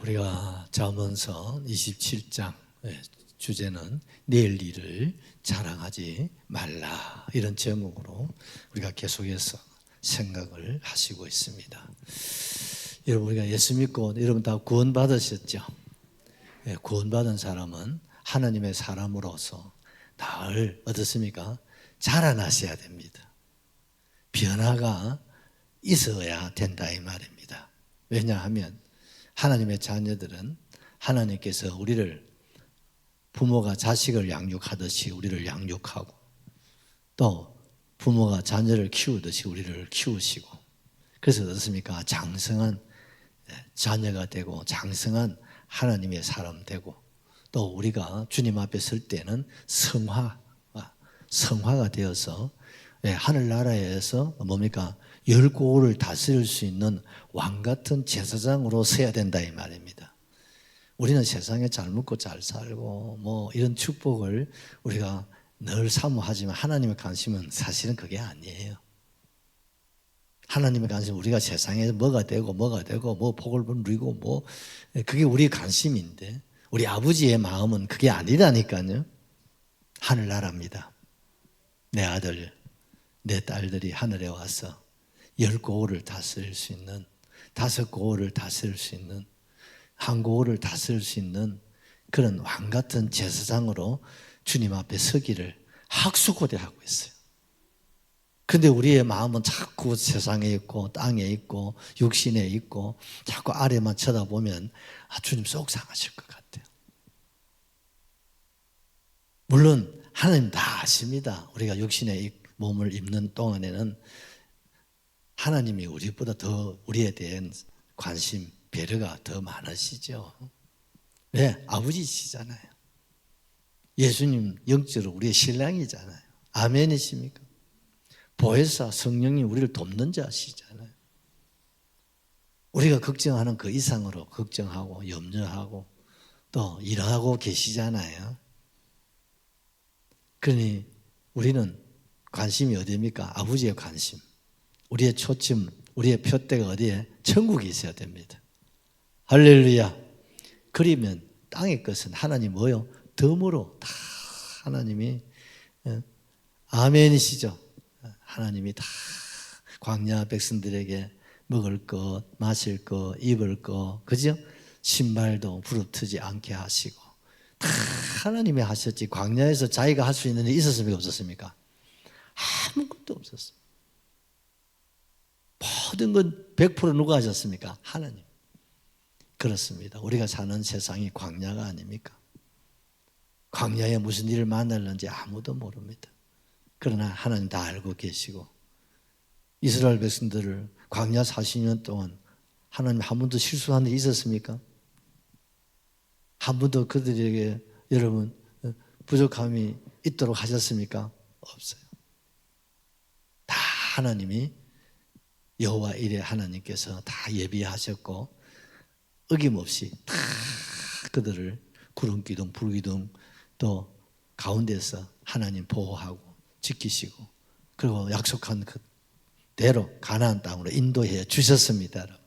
우리가 잠언서 27장 주제는 내일 일을 자랑하지 말라, 이런 제목으로 우리가 계속해서 생각을 하시고 있습니다. 여러분, 우리가 예수 믿고 여러분 다 구원받으셨죠? 구원받은 사람은 하나님의 사람으로서 늘 어떻습니까? 자라나셔야 됩니다. 변화가 있어야 된다, 이 말입니다. 왜냐하면 하나님의 자녀들은 하나님께서 우리를 부모가 자식을 양육하듯이 우리를 양육하고, 또 부모가 자녀를 키우듯이 우리를 키우시고, 그래서 어떻습니까? 장성한 자녀가 되고 장성한 하나님의 사람 되고, 또 우리가 주님 앞에 설 때는 성화가 되어서 하늘나라에서 뭡니까? 열 고을을 다스릴 수 있는 왕같은 제사장으로 서야 된다, 이 말입니다. 우리는 세상에 잘 먹고 잘 살고 이런 축복을 우리가 늘 사모하지만 하나님의 관심은 사실은 그게 아니에요. 하나님의 관심은 우리가 세상에 뭐가 되고 복을 누리고 그게 우리의 관심인데, 우리 아버지의 마음은 그게 아니라니까요. 하늘나라입니다. 내 아들, 내 딸들이 하늘에 와서 10고을을 다스릴 수 있는, 5고을을 다스릴 수 있는, 1고을을 다스릴 수 있는 그런 왕같은 제사장으로 주님 앞에 서기를 학수고대하고 있어요. 그런데 우리의 마음은 자꾸 세상에 있고 땅에 있고 육신에 있고 자꾸 아래만 쳐다보면 주님 속상하실 것 같아요. 물론 하나님 다 아십니다. 우리가 육신의 몸을 입는 동안에는 하나님이 우리보다 더 우리에 대한 관심, 배려가 더 많으시죠. 왜? 아버지시잖아요. 예수님 영적으로 우리의 신랑이잖아요. 아멘이십니까? 보혜사 성령이 우리를 돕는 자시잖아요. 우리가 걱정하는 그 이상으로 걱정하고 염려하고 또 일하고 계시잖아요. 그러니 우리는 관심이 어디입니까? 아버지의 관심. 우리의 초점, 우리의 표대가 어디에? 천국에 있어야 됩니다. 할렐루야. 그러면 땅의 것은 하나님 뭐요? 덤으로 다 하나님이, 아멘이시죠? 하나님이 다 광야 백성들에게 먹을 것, 마실 것, 입을 것, 그죠? 신발도 부르트지 않게 하시고 다 하나님이 하셨지. 광야에서 자기가 할 수 있는 일이 있었습니까? 없었습니까? 아무것도 없었어요. 모든 건 100% 누가 하셨습니까? 하나님. 그렇습니다. 우리가 사는 세상이 광야가 아닙니까? 광야에 무슨 일을 만날는지 아무도 모릅니다. 그러나 하나님 다 알고 계시고, 이스라엘 백성들을 광야 40년 동안 하나님 한 번도 실수한 일이 있었습니까? 한 번도 그들에게 여러분 부족함이 있도록 하셨습니까? 없어요. 다 하나님이 여호와 이레 하나님께서 다 예비하셨고, 어김없이 다 그들을 구름 기둥 불 기둥 또 가운데서 하나님 보호하고 지키시고, 그리고 약속한 그대로 가나안 땅으로 인도해 주셨습니다. 여러분,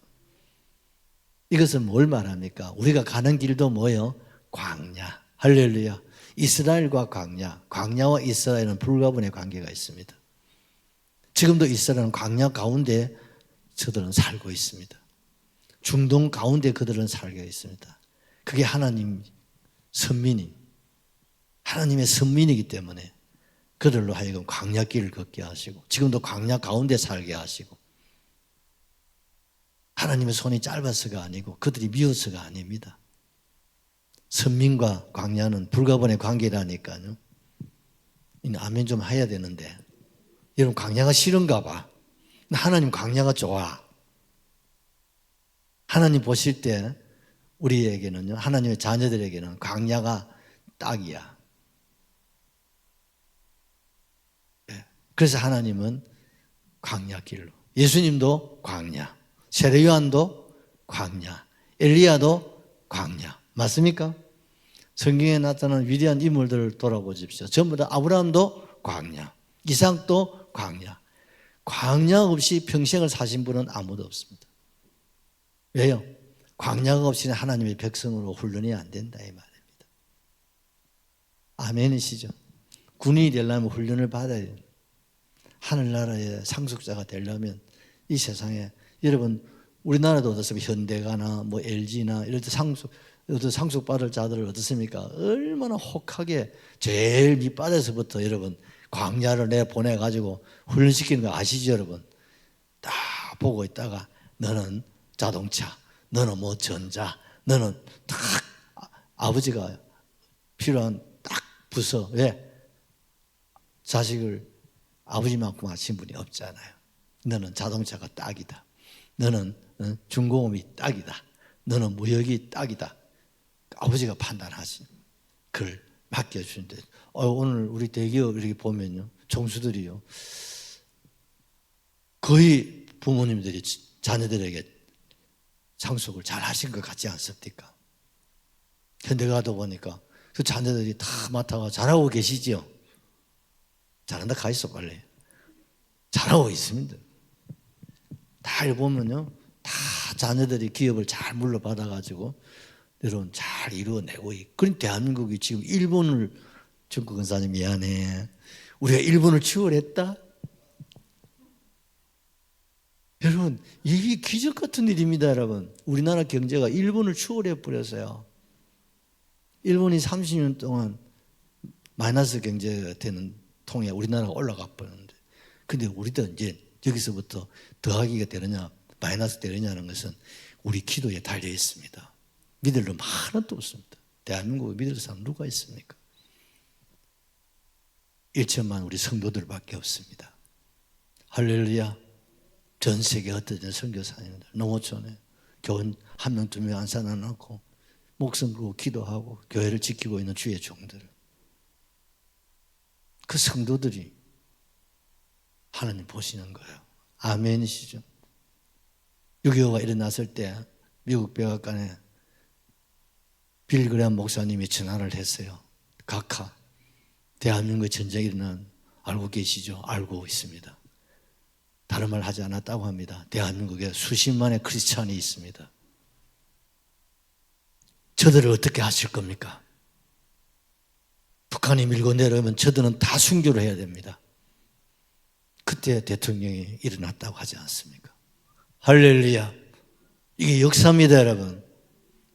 이것은 뭘 말합니까? 우리가 가는 길도 뭐예요? 광야. 할렐루야. 이스라엘과 광야와 이스라엘은 불가분의 관계가 있습니다. 지금도 이스라엘은 광야 가운데 저들은 살고 있습니다. 중동 가운데 그들은 살고 있습니다. 그게 하나님의 선민이기 때문에 그들로 하여금 광야길을 걷게 하시고, 지금도 광야 가운데 살게 하시고, 하나님의 손이 짧아서가 아니고 그들이 미워서가 아닙니다. 선민과 광야는 불가분의 관계라니까요. 아멘 좀 해야 되는데, 여러분 광야가 싫은가 봐. 하나님 광야가 좋아. 하나님 보실 때 우리에게는요, 하나님의 자녀들에게는 광야가 딱이야. 그래서 하나님은 광야길로, 예수님도 광야, 세례요한도 광야, 엘리야도 광야, 맞습니까? 성경에 나타난 위대한 인물들을 돌아보십시오. 전부 다 아브라함도 광야, 이삭도 광야. 광야 없이 평생을 사신 분은 아무도 없습니다. 왜요? 광야가 없이는 하나님의 백성으로 훈련이 안 된다 이 말입니다. 아멘이시죠? 군인이 되려면 훈련을 받아야 돼요. 하늘나라의 상속자가 되려면 이 세상에 여러분 우리나라도 어떻습니까? 현대가나 뭐 LG나 이럴 때 상속받을 자들을 어떻습니까? 얼마나 혹하게 제일 밑바닥에서부터 여러분 광야를 내보내가지고 훈련시키는 거 아시죠 여러분? 딱 보고 있다가 너는 자동차, 너는 뭐 전자, 너는 딱 아버지가 필요한 딱 부서. 왜? 자식을 아버지만큼 하신 분이 없잖아요. 너는 자동차가 딱이다. 너는 중공업이 딱이다. 너는 무역이 딱이다. 아버지가 판단하신 그걸 맡겨주는데 오늘 우리 대기업 이렇게 보면요. 총수들이요. 거의 부모님들이 자녀들에게 상속을 잘 하신 것 같지 않습니까? 현대 가도 보니까 그 자녀들이 다 맡아가 잘하고 계시죠? 잘한다 가있어 빨리. 잘하고 있습니다. 다 보면요. 다 자녀들이 기업을 잘 물러받아가지고 여러분 잘 이루어내고 있고. 그런 대한민국이 지금 일본을 정국 근사님 미안해. 우리가 일본을 추월했다? 여러분 이게 기적 같은 일입니다 여러분. 우리나라 경제가 일본을 추월해 버렸어요. 일본이 30년 동안 마이너스 경제가 되는 통에 우리나라가 올라가 버렸는데 근데 우리도 이제 여기서부터 더하기가 되느냐 마이너스 되느냐는 것은 우리 기도에 달려 있습니다. 믿을 놈 하나도 없습니다. 대한민국에 믿을 사람 누가 있습니까? 1천만 우리 성도들밖에 없습니다. 할렐루야. 전 세계 흩어진 선교사님들 농어촌에 교원 한 명 두 명 안 살아남고 목숨 걸고 기도하고 교회를 지키고 있는 주의 종들 그 성도들이 하나님 보시는 거예요. 아멘이시죠? 6.25가 일어났을 때 미국 백악관에 빌 그레엄 목사님이 전화를 했어요. 각하 대한민국에 전쟁이 일어난 알고 계시죠? 알고 있습니다. 다른 말 하지 않았다고 합니다. 대한민국에 수십만의 크리스찬이 있습니다. 저들을 어떻게 하실 겁니까? 북한이 밀고 내려오면 저들은 다 순교를 해야 됩니다. 그때 대통령이 일어났다고 하지 않습니까? 할렐루야. 이게 역사입니다 여러분.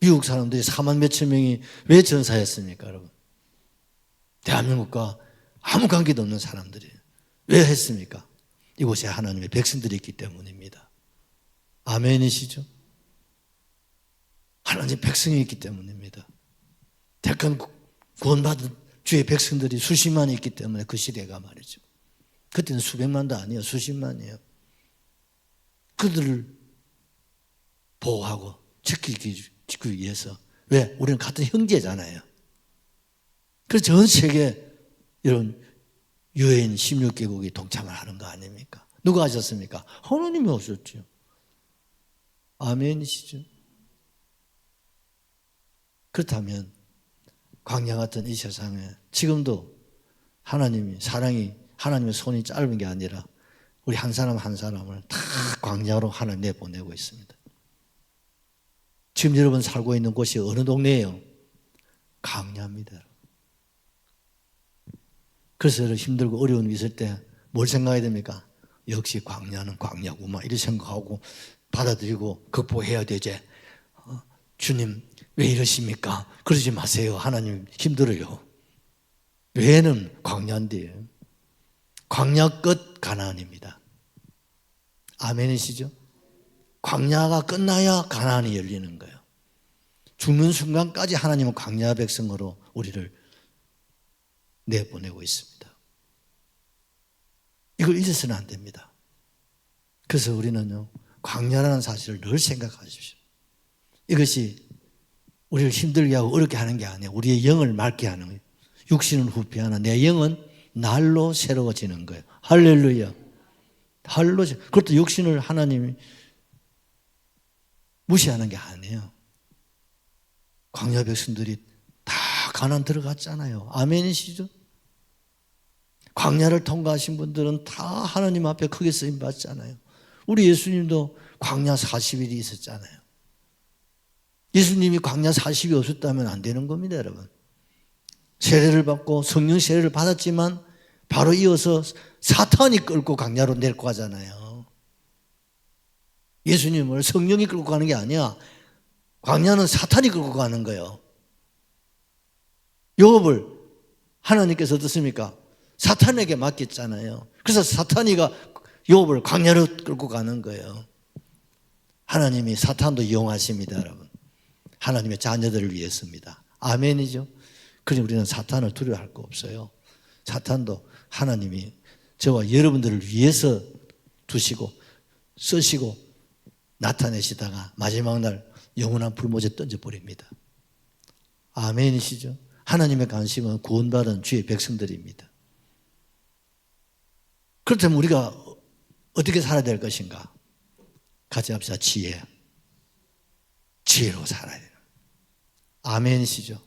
미국 사람들이 4만 몇천 명이 왜 전사했습니까 여러분? 대한민국과 아무 관계도 없는 사람들이 왜 했습니까? 이곳에 하나님의 백성들이 있기 때문입니다. 아멘이시죠? 하나님의 백성이 있기 때문입니다. 택한 구원받은 주의 백성들이 수십만이 있기 때문에 그 시대가 말이죠. 그때는 수백만도 아니에요. 수십만이에요. 그들을 보호하고 지키기 위해서 왜? 우리는 같은 형제잖아요. 그래서 전 세계 이런 유엔 16개국이 동참을 하는 거 아닙니까? 누가 하셨습니까? 하나님이 하셨죠. 아멘이시죠? 그렇다면 광야 같은 이 세상에 지금도 하나님이 사랑이 하나님의 손이 짧은 게 아니라 우리 한 사람 한 사람을 다 광야로 하나님 내보내고 있습니다. 지금 여러분 살고 있는 곳이 어느 동네예요? 광야입니다. 그래서 여러분 힘들고 어려운 일 있을 때 뭘 생각해야 됩니까? 역시 광야는 광야구만 이렇게 생각하고 받아들이고 극복해야 되지. 주님 왜 이러십니까? 그러지 마세요. 하나님 힘들어요. 왜는 광야인데요. 광야 끝 가나안입니다. 아멘이시죠? 광야가 끝나야 가나안이 열리는 거예요. 죽는 순간까지 하나님은 광야 백성으로 우리를 내보내고 있습니다. 이걸 잊어서는 안 됩니다. 그래서 우리는요, 광야라는 사실을 늘 생각하십시오. 이것이 우리를 힘들게 하고 어렵게 하는 게 아니에요. 우리의 영을 맑게 하는 거예요. 육신은 후피하나 내 영은 날로 새로워지는 거예요. 할렐루야. 그것도 육신을 하나님이 무시하는 게 아니에요. 광야 백성들이 다 가나안 들어갔잖아요. 아멘이시죠? 광야를 통과하신 분들은 다 하나님 앞에 크게 쓰임 받잖아요. 우리 예수님도 광야 40일이 있었잖아요. 예수님이 광야 40이 없었다면 안 되는 겁니다, 여러분. 세례를 받고 성령 세례를 받았지만 바로 이어서 사탄이 끌고 광야로 데리고 가잖아요. 예수님을 성령이 끌고 가는 게 아니야. 광야는 사탄이 끌고 가는 거예요. 요업을 하나님께서 어떻습니까? 사탄에게 맡겼잖아요. 그래서 사탄이가 요업을 광야로 끌고 가는 거예요. 하나님이 사탄도 이용하십니다, 여러분. 하나님의 자녀들을 위해서입니다. 아멘이죠. 그러니 우리는 사탄을 두려워할 거 없어요. 사탄도 하나님이 저와 여러분들을 위해서 두시고 쓰시고 나타내시다가 마지막 날 영원한 불못에 던져버립니다. 아멘이시죠. 하나님의 관심은 구원받은 주의 백성들입니다. 그렇다면 우리가 어떻게 살아야 될 것인가? 같이 합시다. 지혜로 살아야 돼요. 아멘이시죠.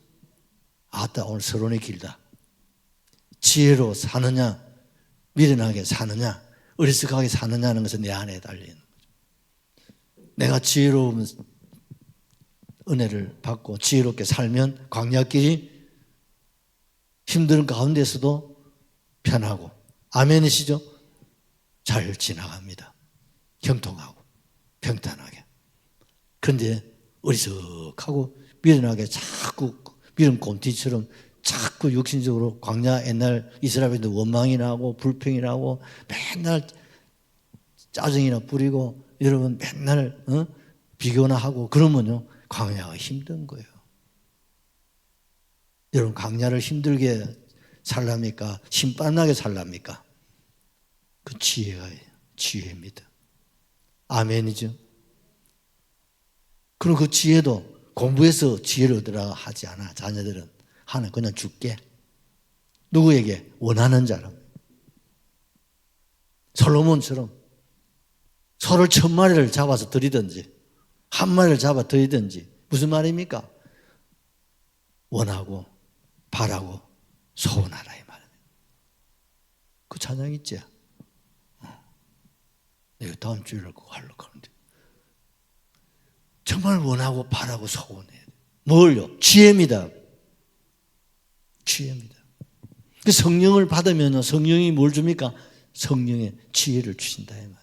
아따, 오늘 서론이 길다. 지혜로 사느냐, 미련하게 사느냐, 어리석하게 사느냐는 것은 내 안에 달려있는 거죠. 내가 지혜로운 은혜를 받고 지혜롭게 살면 광야길이 힘든 가운데서도 편하고, 아멘이시죠? 잘 지나갑니다. 형통하고 평탄하게. 그런데 어리석하고 미련하게 자꾸 미련 곰티처럼 자꾸 육신적으로 광야 옛날 이스라엘인데 원망이 나고 불평이 나고 맨날 짜증이나 뿌리고 여러분 맨날 비교나 하고 그러면요 광야가 힘든 거예요. 여러분 광야를 힘들게 살랍니까? 신바나게 살랍니까? 그 지혜입니다. 아멘이죠. 그럼 그 지혜도 공부해서 지혜를 얻으라 하지 않아. 자녀들은 하나 그냥 줄게. 누구에게? 원하는 자로. 솔로몬처럼 소를 1000마리를 잡아서 드리든지 1마리를 잡아 드리든지 무슨 말입니까? 원하고 바라고 소원하라 이 말입니다. 그 찬양 있지? 내가 다음 주일날 그거 하려고 하는데 정말 원하고 바라고 소원해야 돼. 뭘요? 지혜입니다. 지혜입니다. 그 성령을 받으면 성령이 뭘 줍니까? 성령의 지혜를 주신다 이 말.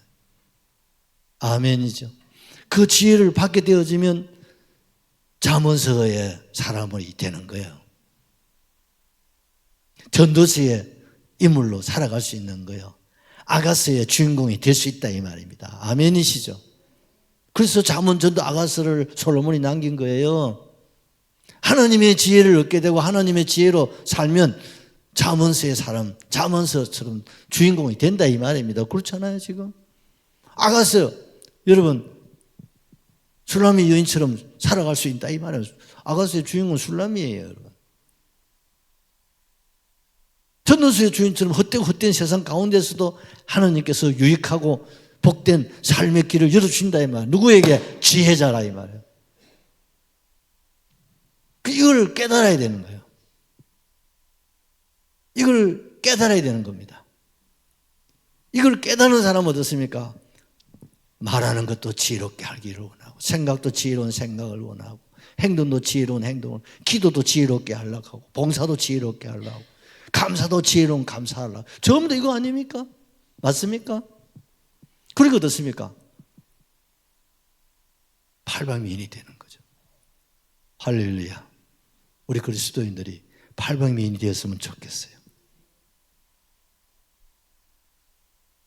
아멘이죠. 그 지혜를 받게 되어지면 잠언서의 사람이 되는 거예요. 전도서의 인물로 살아갈 수 있는 거예요. 아가서의 주인공이 될 수 있다 이 말입니다. 아멘이시죠. 그래서 잠언전도 아가서를 솔로몬이 남긴 거예요. 하나님의 지혜를 얻게 되고 하나님의 지혜로 살면 잠언서의 사람, 잠언서처럼 주인공이 된다 이 말입니다. 그렇잖아요 지금. 아가서 여러분 술람미 여인처럼 살아갈 수 있다 이 말이에요. 아가서의 주인공은 술람미예요 여러분. 전도서의 주인처럼 헛된 세상 가운데서도 하나님께서 유익하고 복된 삶의 길을 열어주신다 이 말. 누구에게? 지혜자라 이 말이에요. 이걸 깨달아야 되는 거예요. 이걸 깨달아야 되는 겁니다. 이걸 깨달은 사람은 어떻습니까? 말하는 것도 지혜롭게 하기를 원하고 생각도 지혜로운 생각을 원하고 행동도 지혜로운 행동을 기도도 지혜롭게 하려고 하고 봉사도 지혜롭게 하려고 하고 감사도 지혜로운 감사하려고 전부 다 이거 아닙니까? 맞습니까? 그러니까 어떻습니까? 팔방미인이 되는 거죠. 할렐루야. 우리 그리스도인들이 팔방미인이 되었으면 좋겠어요.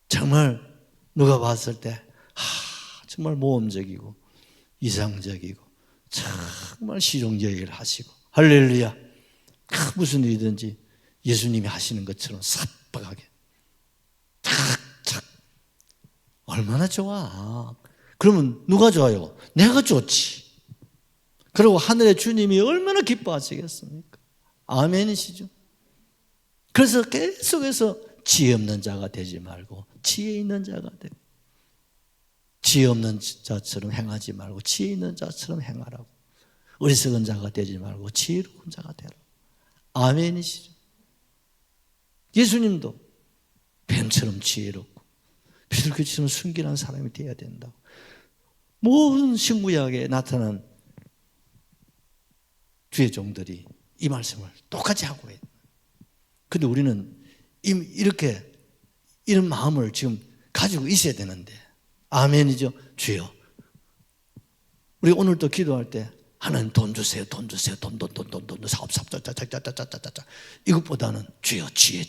정말 누가 봤을 때 정말 모험적이고 이상적이고 정말 실용적인 하시고 할렐루야. 무슨 일이든지 예수님이 하시는 것처럼 삽박하게 착착 얼마나 좋아. 그러면 누가 좋아요? 내가 좋지. 그리고 하늘의 주님이 얼마나 기뻐하시겠습니까? 아멘이시죠. 그래서 계속해서 지혜 없는 자가 되지 말고 지혜 있는 자가 되고 지혜 없는 자처럼 행하지 말고 지혜 있는 자처럼 행하라고. 어리석은 자가 되지 말고 지혜로운 자가 되라. 아멘이시죠. 예수님도 뱀처럼 지혜롭고 비둘기처럼 순결한 사람이 되어야 된다고. 모든 신구약에 나타난 주의 종들이 이 말씀을 똑같이 하고 있어요. 근데 우리는 이렇게 이런 마음을 지금 가지고 있어야 되는데, 아멘이죠. 주여, 우리 오늘도 기도할 때 하나님 돈 주세요, 돈 주세요, 돈 사업 짜짜짜짜짜짜짜, 이것보다는 주여 지혜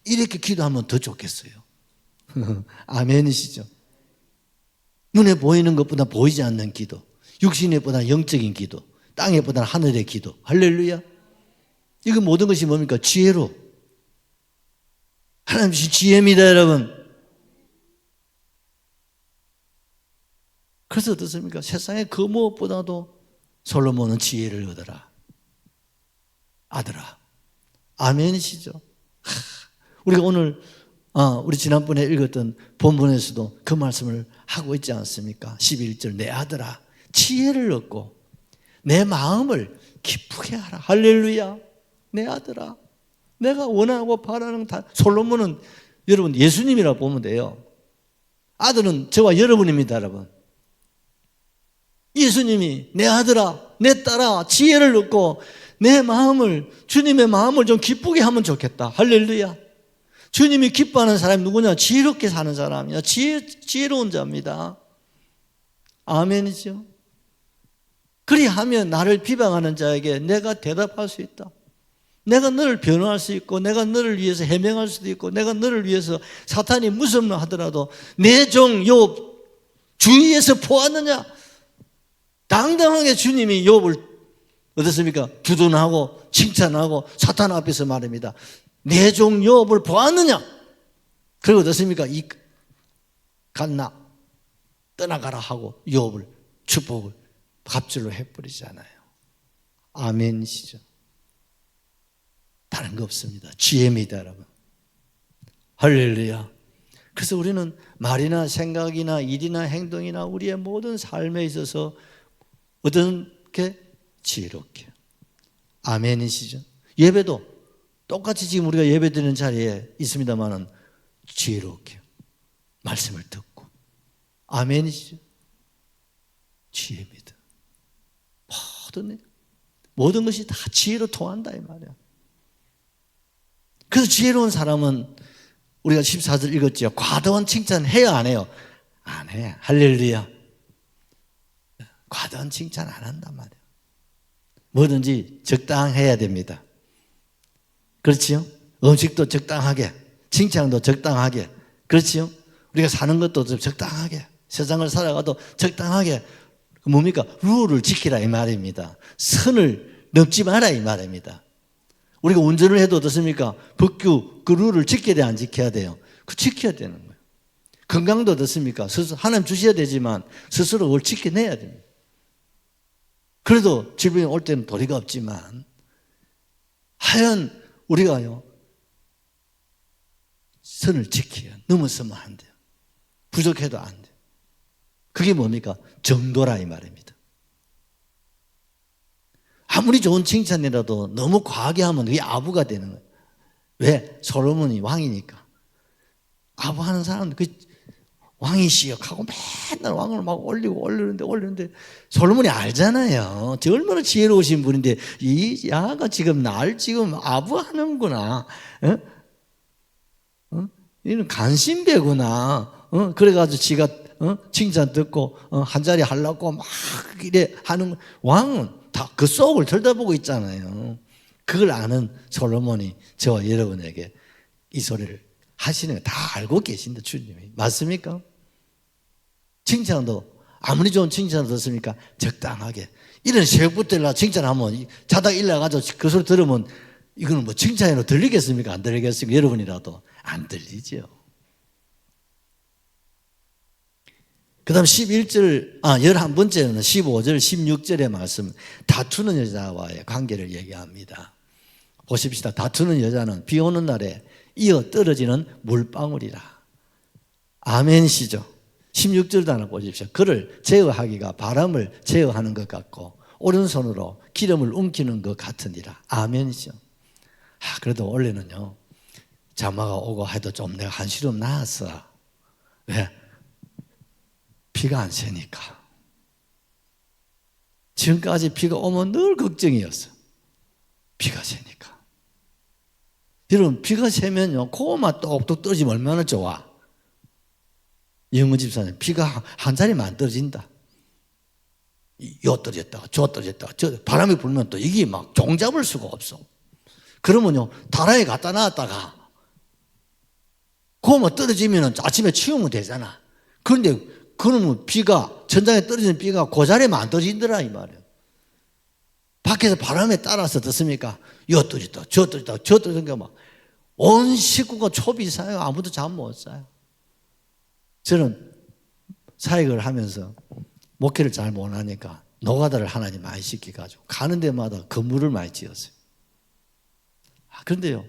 이렇게 기도하면 더 좋겠어요. 아멘이시죠. 눈에 보이는 것보다 보이지 않는 기도, 육신에 보다 영적인 기도, 땅에 보다 하늘의 기도. 할렐루야. 이거 모든 것이 뭡니까? 지혜로. 하나님 주신 지혜입니다, 여러분. 그래서 어떻습니까? 세상의 그 무엇보다도 솔로몬은 지혜를 얻어라. 아들아. 아멘이시죠. 우리가 오늘 우리 지난번에 읽었던 본문에서도 그 말씀을 하고 있지 않습니까? 11절, 내 아들아 지혜를 얻고 내 마음을 기쁘게 하라. 할렐루야. 내 아들아, 내가 원하고 바라는 다. 솔로몬은 여러분 예수님이라고 보면 돼요. 아들은 저와 여러분입니다, 여러분. 예수님이 내 아들아, 내 딸아 지혜를 얻고 내 마음을, 주님의 마음을 좀 기쁘게 하면 좋겠다. 할렐루야. 주님이 기뻐하는 사람이 누구냐? 지혜롭게 사는 사람이야. 지혜로운 자입니다. 아멘이죠. 그리하면 나를 비방하는 자에게 내가 대답할 수 있다. 내가 너를 변호할 수 있고, 내가 너를 위해서 해명할 수도 있고, 내가 너를 위해서 사탄이 무섭나 하더라도 내 종 욥 주위에서 보았느냐? 당당하게 주님이 욥을 어떻습니까? 두둔하고 칭찬하고 사탄 앞에서 말합니다. 내 종 욥을 보았느냐? 그리고 어떻습니까? 이 갔나 떠나가라 하고 욥을 축복을 갑절로 해버리잖아요. 아멘이시죠. 다른 거 없습니다. 지혜입니다, 여러분. 할렐루야. 그래서 우리는 말이나 생각이나 일이나 행동이나 우리의 모든 삶에 있어서 어떻게 지혜롭게. 아멘이시죠. 예배도 똑같이 지금 우리가 예배드리는 자리에 있습니다만은 지혜롭게 말씀을 듣고. 아멘이시죠. 지혜입니다. 모든 것이 다 지혜로 통한다 이 말이야. 그래서 지혜로운 사람은 우리가 14절 읽었죠. 과도한 칭찬 해요, 안 해요? 안 해. 할렐루야. 과도한 칭찬 안 한단 말이에요. 뭐든지 적당해야 됩니다. 그렇지요? 음식도 적당하게, 칭찬도 적당하게, 그렇지요? 우리가 사는 것도 적당하게, 세상을 살아가도 적당하게. 뭡니까? 룰을 지키라 이 말입니다. 선을 넘지 마라 이 말입니다. 우리가 운전을 해도 어떻습니까? 법규, 그 룰을 지켜야 돼, 안 지켜야 돼요? 그 지켜야 되는 거예요. 건강도 어떻습니까? 스스로 하나님 주셔야 되지만 스스로 그걸 지켜내야 됩니다. 그래도 질병이 올 때는 도리가 없지만 하여간 우리가요 선을 지켜야 넘어서면 안 돼요. 부족해도 안 돼요. 그게 뭡니까? 정도라 이 말입니다. 아무리 좋은 칭찬이라도 너무 과하게 하면 그게 아부가 되는 거예요. 왜? 솔로몬이 왕이니까. 아부하는 사람은 그 왕이 시역하고 맨날 왕을 막 올리는데 솔로몬이 알잖아요. 저 얼마나 지혜로우신 분인데 이 야가 지금 날 지금 아부하는구나. 이는 간신배구나. 그래가지고 지가 칭찬 듣고 한 자리 하려고 막 이래 하는. 왕은 다 그 속을 들여다보고 있잖아요. 그걸 아는 솔로몬이 저와 여러분에게 이 소리를 하시는 거 다 알고 계신데 주님이. 맞습니까? 칭찬도 아무리 좋은 칭찬을 듣습니까? 적당하게. 이런 새벽부터 칭찬하면 자다가 일어나가지고 그 소리 들으면 이거는 뭐 칭찬으로 들리겠습니까? 안 들리겠습니까? 여러분이라도 안 들리죠. 그 다음 11번째는 15절, 16절의 말씀, 다투는 여자와의 관계를 얘기합니다. 보십시다. 다투는 여자는 비 오는 날에 이어 떨어지는 물방울이라. 아멘시죠. 16절도 하나 보십시오. 그를 제어하기가 바람을 제어하는 것 같고 오른손으로 기름을 움키는 것 같으니라. 아멘이죠. 그래도 원래는요 장마가 오고 해도 좀 내가 한시름 나았어. 왜? 비가 안 새니까. 지금까지 비가 오면 늘 걱정이었어. 비가 새니까. 여러분, 비가 새면요, 그거만 똑똑 떨어지면 얼마나 좋아. 영어 집사님, 비가 한 자리만 떨어진다. 요 떨어졌다가 저 떨어졌다가 저 바람이 불면 또 이게 막 종잡을 수가 없어. 그러면요, 다라에 갖다 놨다가 그거만 떨어지면 아침에 치우면 되잖아. 그런데 그러면 비가, 천장에 떨어지는 비가 그 자리에만 안 떨어진더라 이 말이에요. 밖에서 바람에 따라서 듣습니까? 요 떨어졌다 저 떨어졌다 저 떨어진 막 온 식구가 초비사요. 아무도 잠 못 자요. 저는 사역을 하면서 목회를 잘 못하니까 노가다를 하나님 많이 시켜가지고 가는 데마다 건물을 많이 지었어요. 그런데요,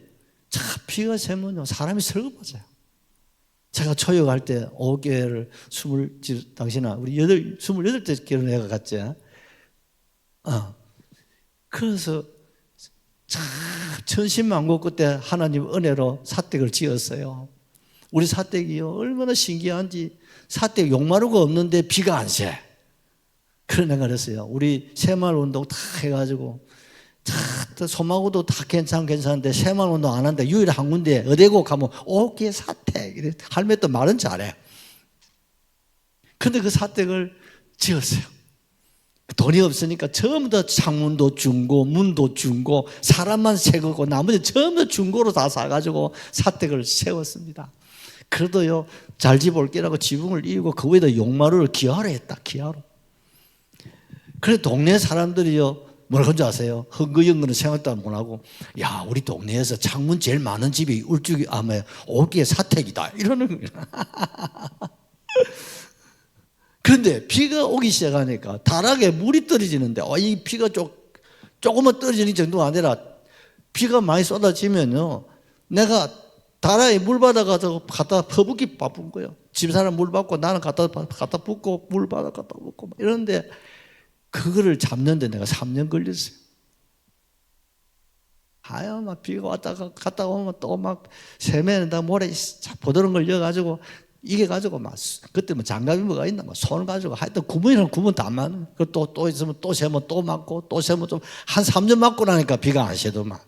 참 비가 새면요 사람이 설거버져요. 제가 초역할 때 5개를 당신아 우리 28대 결혼해가 갔지. 그래서 참 천신만고 그때 하나님 은혜로 사택을 지었어요. 우리 사택이요 얼마나 신기한지 사택 용마루가 없는데 비가 안 새. 그런 내가 그랬어요. 우리 새마을 운동 다 해가지고 소마구도 다 괜찮은데 새마을 운동 안 하는데 유일한 한 군데 어디고 가면 오기의 사택. 할매 또 말은 잘해. 근데 그 사택을 지었어요. 돈이 없으니까 전부 다 창문도 중고 문도 중고 사람만 새거고 나머지 전부 중고로 다 사가지고 사택을 세웠습니다. 그래도요 잘 집을 끼라고 지붕을 이고 그 위에다 용마루를 기하로 했다. 기하로. 그래 동네 사람들이요 뭐라 그런지 아세요? 헝거영거는 생각도 못하고 야 우리 동네에서 창문 제일 많은 집이 울주기 아마 오기의 사택이다 이러는 거예요. 그런데 비가 오기 시작하니까 다락에 물이 떨어지는데 이 비가 조금만 떨어지는 정도가 아니라 비가 많이 쏟아지면요 내가 다락에 물 받아가지고 갖다 퍼붓기 바쁜 거예요. 집사람 물 받고 나는 갖다 붓고 물 받아 갖다 붓고 이러는데 그거를 잡는데 내가 3년 걸렸어요. 아유 막 비가 왔다가 갔다 오면 또 막 세면에다 모래 보드는 걸 넣어가지고 이게 가지고 막 그때 뭐 장갑이 뭐가 있나 막 손을 가지고 하여튼 구멍이랑 구멍 다 맞는 또 있으면 또 세면 또 맞고 또 세면 좀 한 3년 맞고 나니까 비가 안 새도 막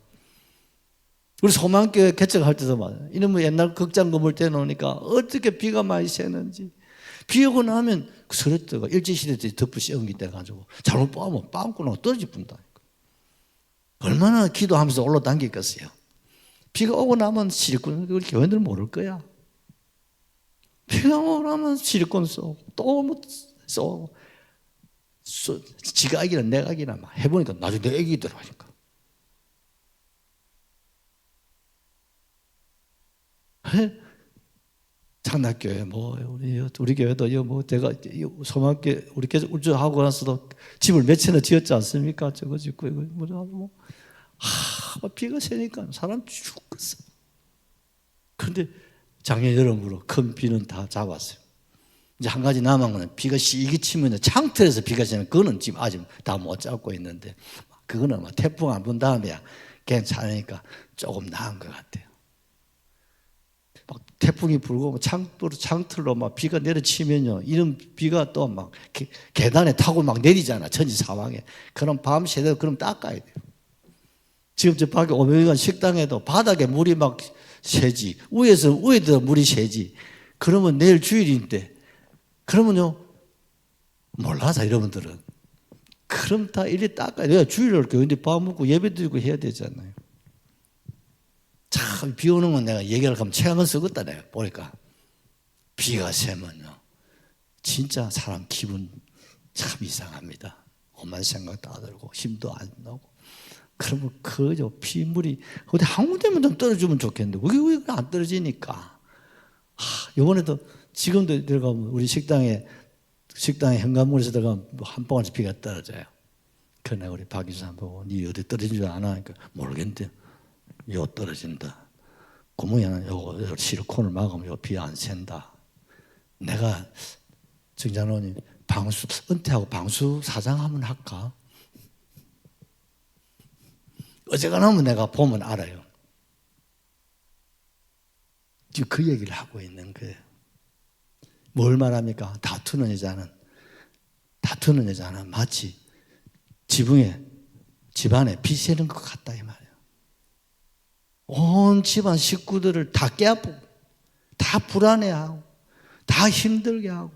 우리 소망교회 개척할 때도 막 이놈의 옛날 극장 건물 떼놓으니까 어떻게 비가 많이 새는지 비 오고 나면 그 서렸다가 일제시대 때 덮어 씌운 게 돼가지고 잘못 빠면 빵꾸 나고 떨어질 뿐다니까. 얼마나 기도하면서 올라당기겠어요. 비가 오고 나면 시리꾼 우리 교회들 모를 거야. 비가 오고 나면 시리꾼 쏘고 또 쏘고 지가 애기나 내가 애기나 막 해보니까 나중에 내 애기 들어가니까. 장락교회 뭐 우리 교회도 뭐 제가 소망교회 우리 교회 울주하고 나서도 집을 몇 채나 지었지 않습니까? 저거 짓고 이거 뭐 비가 새니까 사람 죽겠어. 그런데 작년 여름으로 큰 비는 다 잡았어요. 이제 한 가지 남은 거는 비가 시기 치면 창틀에서 비가 새는 그거는 지금 아직 다 못 잡고 있는데 그거는 막 태풍 안 분 다음에야 괜찮으니까 조금 나은 것 같아요. 막 태풍이 불고 창틀로 막 비가 내려치면요 이런 비가 또 막 계단에 타고 막 내리잖아 천지사방에. 그럼 밤 새도록 그럼 닦아야 돼요. 지금 저 밖에 오메간 식당에도 바닥에 물이 막 새지 위에도 물이 새지. 그러면 내일 주일인데 그러면요 몰라서 여러분들은 그럼 다 일일이 닦아야 돼요. 주일날 교회인데 밥 먹고 예배 드리고 해야 되잖아요. 참 비 오는 건 내가 얘기를 하면 책은 쓰겠다 내가 보니까 비가 새면요 진짜 사람 기분 참 이상합니다. 험한 생각 다 들고 힘도 안 나고 그러면 그저 비물이 어디 한 군데만 좀 떨어지면 좋겠는데 왜 안 떨어지니까. 이번에도 지금도 들어가면 우리 식당에 현관문에서 들어가면 한 방울씩 비가 떨어져요. 그러나 우리 박 이사 보고 니 어디 떨어진 줄 아나? 그러니까 모르겠는데 요 떨어진다. 구멍이 하나 요거 실리콘을 막으면 요 비 안 샌다. 내가 정장로님 은퇴하고 방수 사장 한번 할까? 어제가나 하면 내가 보면 알아요. 지금 그 얘기를 하고 있는 거예요. 뭘 말합니까? 다투는 여자는 마치 집안에 비 새는 것 같다 이 말이에요. 온 집안 식구들을 다 깨아프고 다 불안해하고 다 힘들게 하고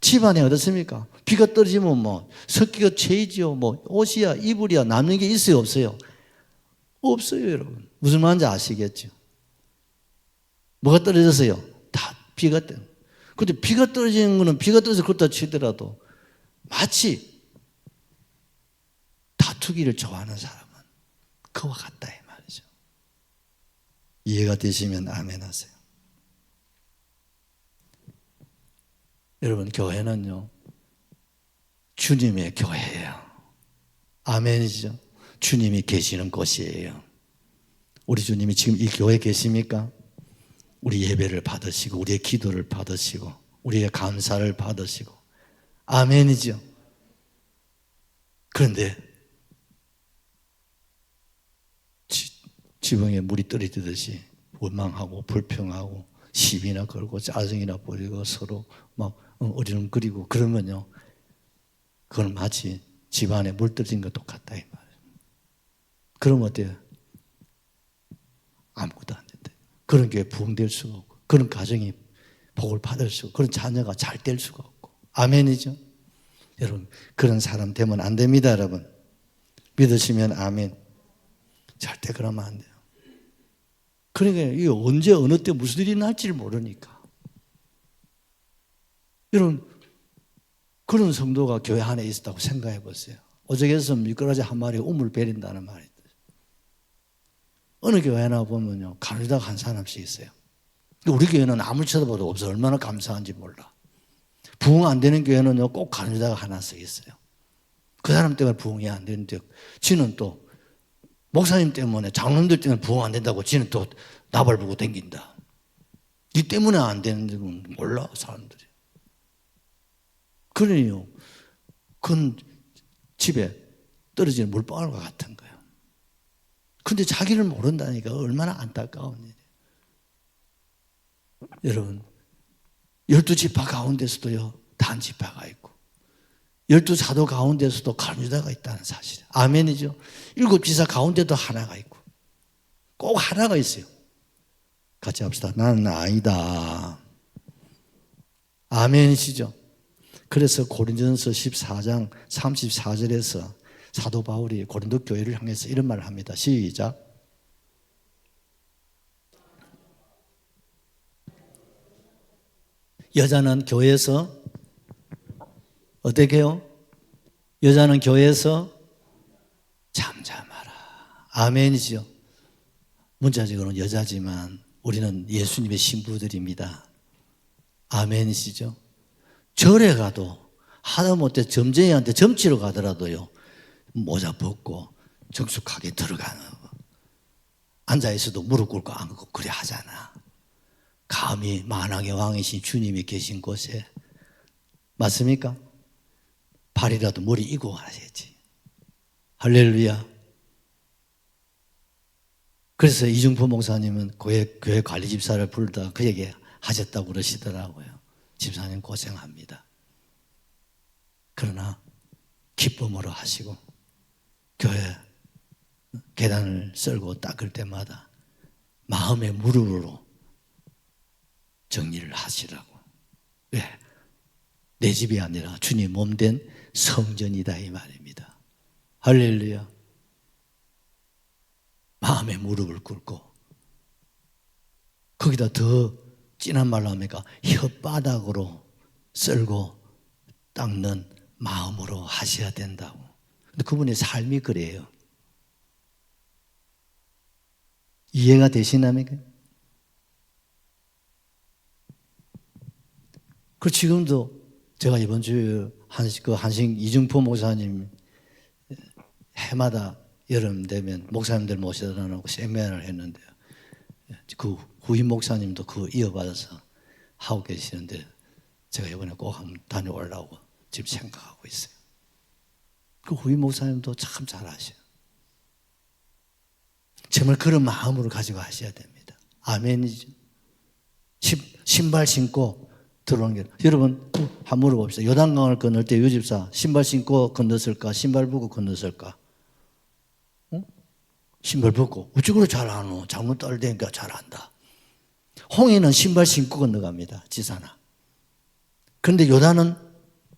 집안에 어떻습니까? 비가 떨어지면 뭐 습기가 채이지요. 뭐 옷이야 이불이야 남는 게 있어요 없어요? 없어요 여러분. 무슨 말인지 아시겠죠? 뭐가 떨어졌어요? 다 비가 떨어져. 근데 비가 떨어지는 거는 비가 떨어져서 그렇다 치더라도 마치 다투기를 좋아하는 사람은 그와 같다 이 말이죠. 이해가 되시면 아멘 하세요. 여러분 교회는요 주님의 교회예요. 아멘이죠. 주님이 계시는 곳이에요. 우리 주님이 지금 이 교회에 계십니까? 우리 예배를 받으시고 우리의 기도를 받으시고 우리의 감사를 받으시고 아멘이죠. 그런데 지붕에 물이 떨어지듯이 원망하고 불평하고 시비나 걸고 짜증이나 부리고 서로 막 어리렁거리고 그러면요 그건 마치 집안에 물 떨어진 것 똑같다 이 말이에요. 그럼 어때요? 아무것도 안 된다. 그런 교회 부흥될 수가 없고 그런 가정이 복을 받을 수가 없고 그런 자녀가 잘 될 수가 없고 아멘이죠. 여러분 그런 사람 되면 안 됩니다. 여러분 믿으시면 아멘. 절대 그러면 안 돼요. 그러니까 이게 언제 어느 때 무슨 일이 날지를 모르니까 여러분 그런 성도가 교회 안에 있었다고 생각해 보세요. 어저께서 미꾸라지 한 마리 우물 베린다는 말이 있어요. 어느 교회나 보면요 간호자가 한 사람씩 있어요. 우리 교회는 아무리 쳐다봐도 없어. 얼마나 감사한지 몰라. 부흥 안 되는 교회는요 꼭 간호자가 하나씩 있어요. 그 사람 때문에 부흥이 안 되는데 지는 또 목사님 때문에 장로님들 때문에 부흥 안 된다고 지는 또 나발부고 댕긴다. 이 때문에 안 되는 건 몰라 사람들이. 그러니요 그건 집에 떨어지는 물방울과 같은 거예요. 근데 자기를 모른다니까 얼마나 안타까운 일이에요. 여러분 12지파 가운데서도요 단지파가 있고 12사도 가운데서도 간유다가 있다는 사실. 아멘이죠. 7지사 가운데도 하나가 있고 꼭 하나가 있어요. 같이 합시다. 나는 아니다. 아멘이시죠. 그래서 고린도전서 14장 34절에서 사도 바울이 고린도 교회를 향해서 이런 말을 합니다. 시작. 여자는 교회에서 어떻게 해요? 여자는 교회에서 잠잠하라. 아멘이죠. 문자적으로는 여자지만 우리는 예수님의 신부들입니다. 아멘이시죠. 절에 가도 하다못해 점쟁이한테 점치러 가더라도요 모자 벗고 정숙하게 들어가는 거. 앉아있어도 무릎 꿇고 앉고 그래 하잖아. 감히 만왕의 왕이신 주님이 계신 곳에 맞습니까? 발이라도 머리 이고 하셔야지. 할렐루야. 그래서 이중포 목사님은 교회 관리 집사를 부르다가 그에게 하셨다고 그러시더라고요. 집사님 고생합니다. 그러나 기쁨으로 하시고 교회 계단을 썰고 닦을 때마다 마음의 무릎으로 정리를 하시라고. 왜? 내 집이 아니라 주님 몸된 성전이다 이 말입니다. 할렐루야. 마음의 무릎을 꿇고 거기다 더 진한 말로 합니까? 혓바닥으로 썰고 닦는 마음으로 하셔야 된다고. 근데 그분의 삶이 그래요. 이해가 되시나요? 그 지금도 제가 이번 주에 한식 이중포 목사님 해마다 여름 되면 목사님들 모셔다 놓고 세미나를 했는데요. 그 후임 목사님도 그거 이어받아서 하고 계시는데 제가 이번에 꼭 한번 다녀오려고 지금 생각하고 있어요. 그 후임 목사님도 참 잘하셔요. 정말 그런 마음으로 가지고 하셔야 됩니다. 아멘이죠. 신발 신고 들어오는 게. 여러분 한번 물어봅시다. 요단강을 건널 때 요집사 신발 신고 건넜을까? 신발 벗고 건넜을까? 어? 신발 벗고. 어찌 잘 아노? 잘못 떨대니까 잘 안다. 홍해는 신발 신고 건너갑니다. 지사나. 그런데 요단은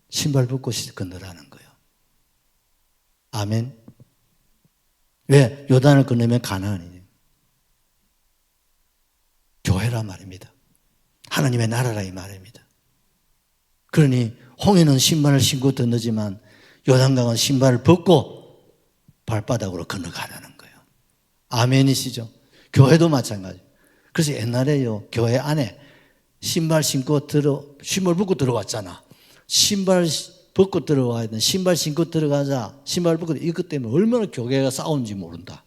신발 벗고 건너라는 거예요. 아멘. 왜? 요단을 건너면 가나안이에요. 교회라 말입니다. 하나님의 나라라 이 말입니다. 그러니 홍해는 신발을 신고 건너지만 요단강은 신발을 벗고 발바닥으로 건너가라는 거예요. 아멘이시죠? 교회도 마찬가지. 그래서 옛날에요, 교회 안에 신발 벗고 들어왔잖아. 신발 벗고 들어와야 돼. 신발 신고 들어가자. 신발 벗고 이것 때문에 얼마나 교회가 싸운지 모른다.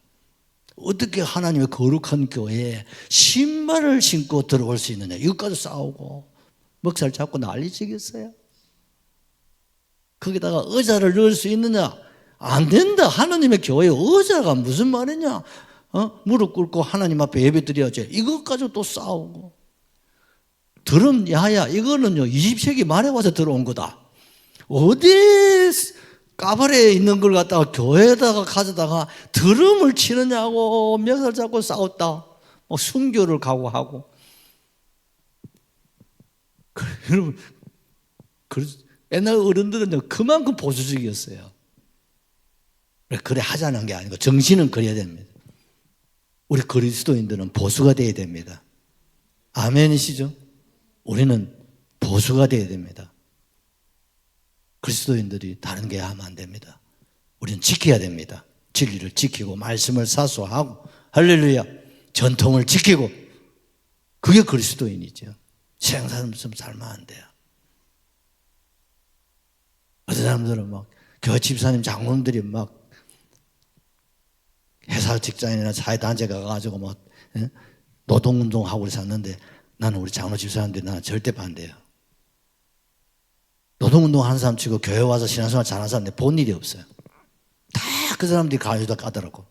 어떻게 하나님의 거룩한 교회에 신발을 신고 들어올 수 있느냐. 이것까지 싸우고 먹살 잡고 난리치겠어요. 거기다가 의자를 넣을 수 있느냐. 안 된다. 하나님의 교회에 의자가 무슨 말이냐. 무릎 꿇고 하나님 앞에 예배 드려야지. 이것 가지고 또 싸우고. 드럼 야야 이거는요 20세기 말에 와서 들어온 거다. 어디 까발에 있는 걸 갖다가 교회에다가 가져다가 드럼을 치느냐고 멱살 잡고 싸웠다. 순교를 각오하고. 여러분, 옛날 어른들은 그만큼 보수적이었어요. 그래 하자는 게 아니고 정신은 그래야 됩니다. 우리 그리스도인들은 보수가 돼야 됩니다. 아멘이시죠? 우리는 보수가 돼야 됩니다. 그리스도인들이 다른 게 하면 안 됩니다. 우리는 지켜야 됩니다. 진리를 지키고 말씀을 사수하고 할렐루야 전통을 지키고 그게 그리스도인이죠. 세상 사람처럼 살면 안 돼요. 어떤 사람들은 막 교회 집사님 장로님들이 막 회사 직장이나 사회단체 가가지고 막 노동운동하고 샀는데 나는 우리 장로 집사님들이 나는 절대 반대예요. 노동운동 하는 사람 치고 교회 와서 신앙생활 잘하는 사람들 본 일이 없어요. 다 그 사람들이 가져다 까더라고.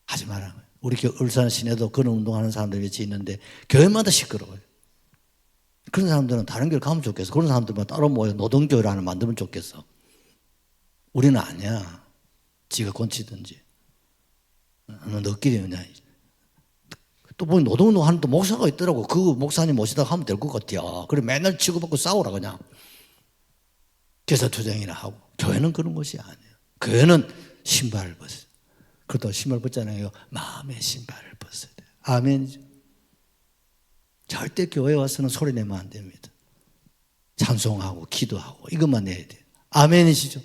하지 말라는 거예요. 우리 울산 시내도 그런 운동하는 사람들이 같이 있는데 교회마다 시끄러워요. 그런 사람들은 다른 교회 가면 좋겠어. 그런 사람들만 따로 모여 노동교회를 하나 만들면 좋겠어. 우리는 아니야. 지가 곤치든지. 너끼리 그냥. 또 보니 노동운동 하는 또 목사가 있더라고. 그 목사님 모시다가 하면 될 것 같아요. 그래 맨날 치고받고 싸우라 그냥. 제사투쟁이나 하고. 교회는 그런 것이 아니에요. 교회는 신발을 벗어요. 그것도 신발 벗잖아요. 마음의 신발을 벗어야 돼요. 아멘이죠. 절대 교회 와서는 소리 내면 안 됩니다. 찬송하고 기도하고 이것만 내야 돼요. 아멘이시죠.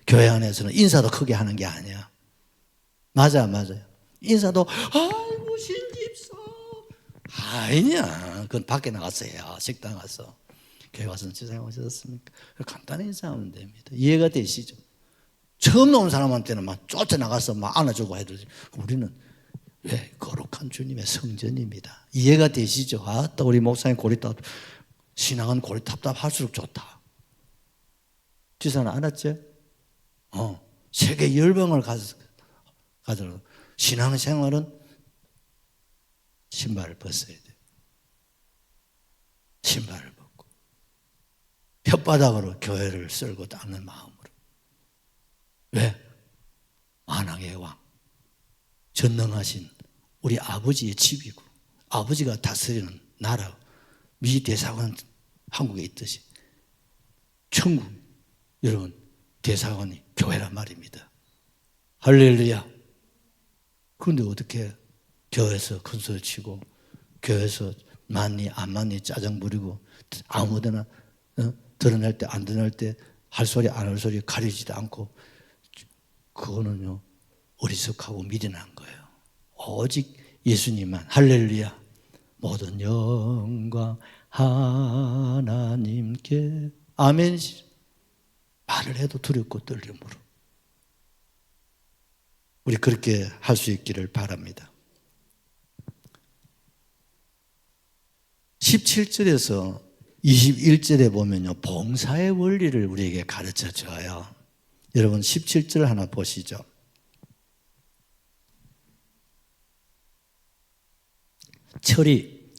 교회 안에서는 인사도 크게 하는 게 아니야. 맞아요. 인사도 아이고 신집사 아니야. 그건 밖에 나갔어요. 식당 가서. 교회 와서는 세상에 오셨습니까? 간단히 인사하면 됩니다. 이해가 되시죠? 처음 나온 사람한테는 막 쫓아나가서 막 안아주고 해야지. 우리는 왜? 거룩한 주님의 성전입니다. 이해가 되시죠? 또 우리 목사님 고리탑 신앙은 고리탑답할수록 좋다. 지사는 알았지? 세계 열방을 가져라. 신앙생활은 신발을 벗어야 돼. 신발을 벗고 혓바닥으로 교회를 쓸고 닦는 마음으로. 왜? 만왕의 왕 전능하신 우리 아버지의 집이고 아버지가 다스리는 나라 미 대사관 한국에 있듯이 천국 여러분 대사관이 교회란 말입니다. 할렐루야. 그런데 어떻게 교회에서 큰 소리 치고 교회에서 맞니 안 맞니 짜증 부리고 아무데나 드러낼 때 안 드러낼 때 할 소리 안 할 소리 가리지도 않고 그거는요 어리석하고 미련한 거예요. 오직 예수님만 할렐루야 모든 영광 하나님께 아멘. 말을 해도 두렵고 떨림으로 우리 그렇게 할 수 있기를 바랍니다. 17절에서 21절에 보면요 봉사의 원리를 우리에게 가르쳐 줘요. 여러분 17절 하나 보시죠.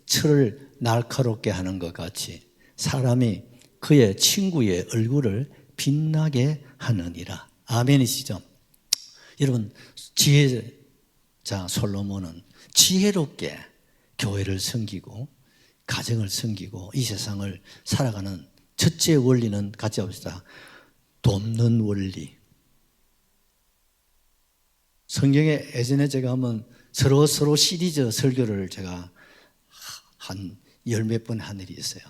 철을 날카롭게 하는 것 같이 사람이 그의 친구의 얼굴을 빛나게 하느니라. 아멘이시죠? 여러분, 지혜자 솔로몬은 지혜롭게 교회를 섬기고 가정을 섬기고 이 세상을 살아가는 첫째 원리는 같이 봅시다. 돕는 원리. 성경에 예전에 제가 한번 서로 시리즈 설교를 제가 한 10몇 번 한 일이 있어요.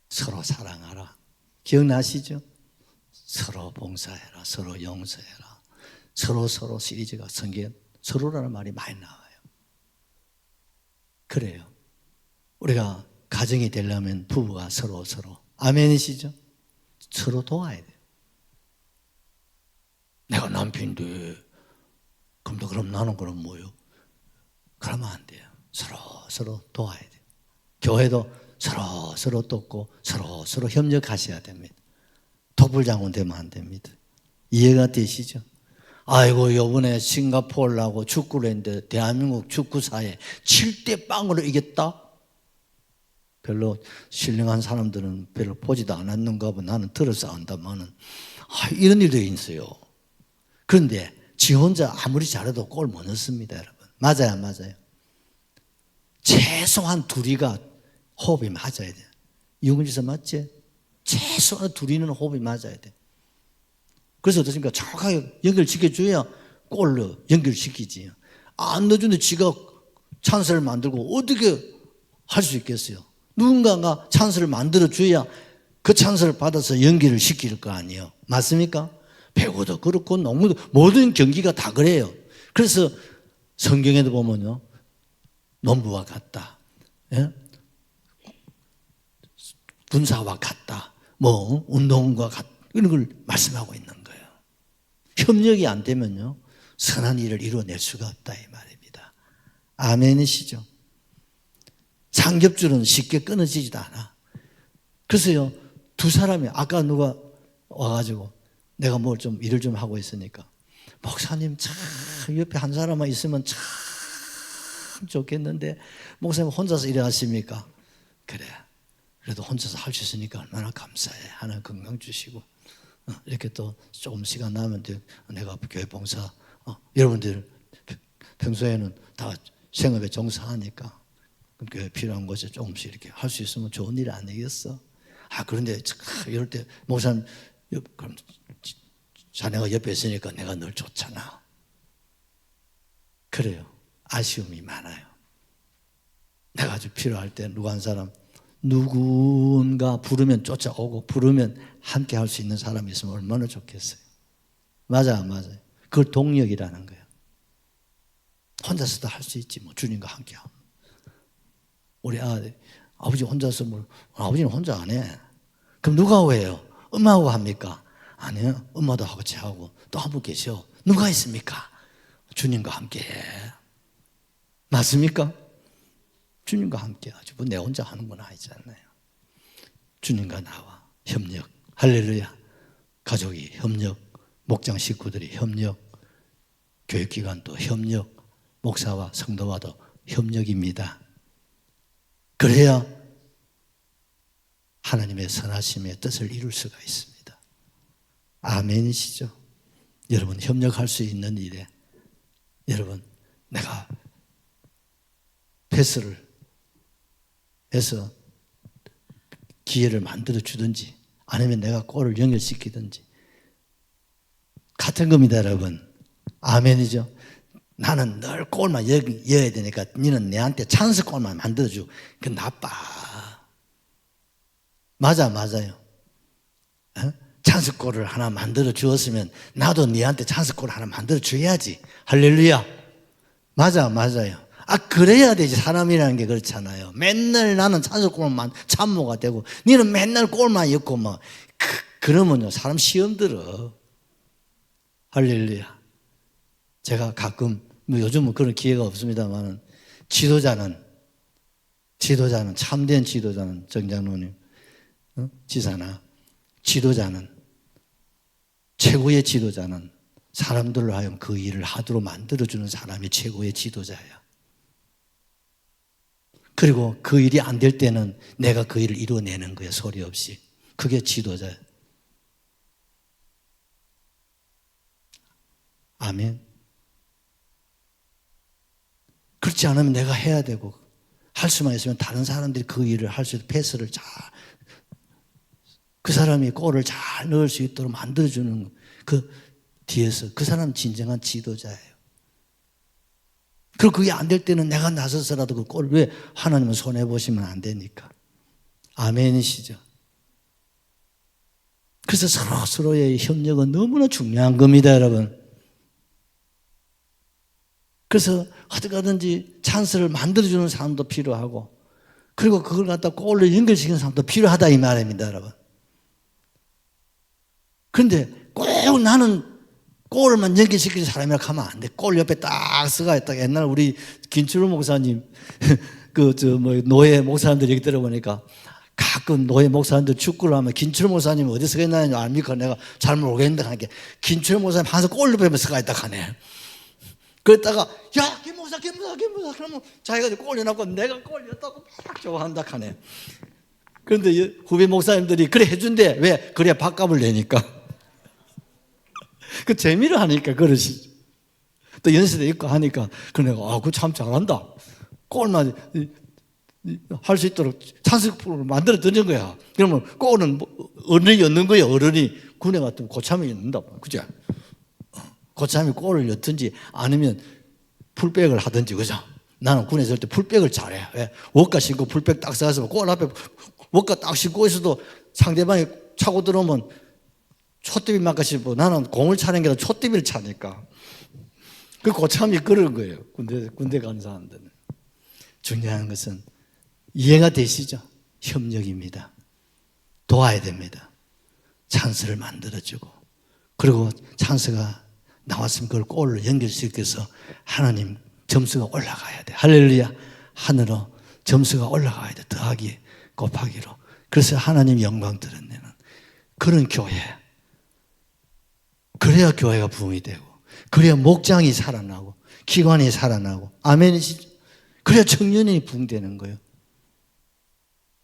서로 사랑하라. 기억나시죠? 서로 봉사해라. 서로 용서해라. 서로 시리즈가 성경에 서로라는 말이 많이 나와요. 그래요. 우리가 가정이 되려면 부부가 서로 아멘이시죠? 서로 도와야 돼요. 내가 남편인데 그럼 나는 그럼 뭐요? 그러면 안 돼요. 서로 도와야 돼요. 교회도 서로 돕고 서로 협력하셔야 됩니다. 도불장군 되면 안 됩니다. 이해가 되시죠? 아이고 이번에 싱가포르하고 축구를 했는데 대한민국 축구사에 7대0으로 이겼다? 별로 신령한 사람들은 별로 보지도 않았는가 봐. 나는 들어서 안다마는 이런 일도 있어요. 그런데 지 혼자 아무리 잘해도 골 못 넣습니다, 여러분. 맞아요. 최소한 둘이가 호흡이 맞아야 돼요. 이용진서 맞지? 최소한 둘이는 호흡이 맞아야 돼. 그래서 어떻습니까? 정확하게 연결시켜줘야 골로 연결시키지. 안 넣어주는데 지가 찬스를 만들고 어떻게 할 수 있겠어요? 누군가가 찬스를 만들어줘야 그 찬스를 받아서 연결을 시킬 거 아니에요. 맞습니까? 배구도 그렇고 농구도 모든 경기가 다 그래요. 그래서 성경에도 보면요. 농부와 같다. 예? 군사와 같다. 운동과 같다. 이런 걸 말씀하고 있는 거예요. 협력이 안 되면요. 선한 일을 이루어낼 수가 없다 이 말입니다. 아멘이시죠? 삼겹줄은 쉽게 끊어지지도 않아. 그래서요. 두 사람이 아까 누가 와가지고 내가 뭘 좀 일을 좀 하고 있으니까 목사님 참 옆에 한 사람만 있으면 참 좋겠는데 목사님 혼자서 일하십니까? 그래. 그래도 혼자서 할 수 있으니까 얼마나 감사해. 하나님 건강 주시고 이렇게 또 조금 시간 나면 내가 교회 봉사 여러분들 평소에는 다 생업에 종사하니까 교회 필요한 곳에 조금씩 이렇게 할 수 있으면 좋은 일 아니겠어? 그런데 이럴 때 목사님 그럼 자네가 옆에 있으니까 내가 늘 좋잖아. 그래요. 아쉬움이 많아요. 내가 아주 필요할 때 누구 한 사람 누군가 부르면 쫓아오고 부르면 함께 할 수 있는 사람이 있으면 얼마나 좋겠어요. 맞아요. 그걸 동력이라는 거예요. 혼자서도 할 수 있지 뭐 주님과 함께 하면. 우리 아버지 혼자서 아버지는 혼자 안 해. 그럼 누가 해요? 엄마하고 합니까? 아니요. 엄마도 같이 하고 또 한 분 계셔. 누가 있습니까? 주님과 함께 해. 맞습니까? 주님과 함께 하죠. 내 혼자 하는 건 아니잖아요. 주님과 나와 협력. 할렐루야. 가족이 협력, 목장 식구들이 협력, 교육기관도 협력, 목사와 성도와도 협력입니다. 그래야 하나님의 선하심의 뜻을 이룰 수가 있습니다. 아멘이시죠? 여러분 협력할 수 있는 일에 여러분 내가 패스를 해서 기회를 만들어 주든지 아니면 내가 골을 연결시키든지 같은 겁니다, 여러분. 아멘이죠? 나는 늘 골만 여야 되니까 너는 내한테 찬스 골만 만들어주고 그건 나빠. 맞아요. 찬스 골을 하나 만들어 주었으면 나도 너한테 찬스 골 하나 만들어 줘야지. 할렐루야. 맞아요. 그래야 되지. 사람이라는 게 그렇잖아요. 맨날 나는 찬스 골만 참모가 되고 너는 맨날 골만 엮고 막 그러면요 사람 시험 들어. 할렐루야. 제가 가끔 요즘은 그런 기회가 없습니다만 지도자는 참된 지도자는 정장로님 지사나 지도자는 최고의 지도자는 사람들로 하여금 그 일을 하도록 만들어주는 사람이 최고의 지도자예요. 그리고 그 일이 안 될 때는 내가 그 일을 이루어내는 거예요. 소리 없이. 그게 지도자예요. 아멘. 그렇지 않으면 내가 해야 되고 할 수만 있으면 다른 사람들이 그 일을 할 수 있도록 패스를 잘, 그 사람이 골을 잘 넣을 수 있도록 만들어주는 그 뒤에서 그 사람은 진정한 지도자예요. 그리고 그게 안 될 때는 내가 나서서라도 그 골을 왜 하나님은 손해보시면 안 되니까. 아멘이시죠. 그래서 서로의 협력은 너무나 중요한 겁니다, 여러분. 그래서 어떻게든지 찬스를 만들어주는 사람도 필요하고, 그리고 그걸 갖다 골로 연결시키는 사람도 필요하다 이 말입니다, 여러분. 그런데 꼭 나는 골만 연결시키는 사람이라 하면 안 돼. 골 옆에 딱 서가 있다가 옛날 우리 김철우 목사님 노예 목사님들 얘기 들어보니까 가끔 노예 목사님들 축구를 하면 김철우 목사님 어디 서가 있나요? 압니까? 내가 잘 모르겠는데 하니까 김철우 목사님 항상 골 옆에 서가 있다 하네. 그랬다가 야 김목사 그러면 자기가 골 넣어놓고 내가 골 넣었다고 막 좋아한다 하네. 그런데 후배 목사님들이 그래 해준대. 왜? 그래야 밥값을 내니까. 그 재미를 하니까 그러시죠. 또 연세대 있고 하니까 그 내가 그거 참 잘한다. 골만 할 수 있도록 찬스를 만들어 드는 거야. 그러면 골은 어른이 넣는 거야. 어른이 군에 같으면 고참이 넣는다. 그죠? 고참이 골을 넣든지 아니면 풀백을 하든지, 그죠? 나는 군에 있을 때 풀백을 잘해. 왜? 워카 신고 풀백 딱 써서 골 앞에 워카 딱 신고 있어도 상대방이 차고 들어오면 촛대비 막가시고 나는 공을 차는 게 아니라 촛대비를 차니까. 그 고참이 그런 거예요. 군대 가는 사람들은. 중요한 것은 이해가 되시죠? 협력입니다. 도와야 됩니다. 찬스를 만들어주고, 그리고 찬스가 나왔으면 그걸 골로 연결시켜서 하나님 점수가 올라가야 돼. 할렐루야. 하늘로 점수가 올라가야 돼. 더하기 곱하기로. 그래서 하나님 영광 드러내는 그런 교회. 그래야 교회가 부흥이 되고, 그래야 목장이 살아나고 기관이 살아나고, 아멘이시죠? 그래야 청년이 부흥되는 거예요.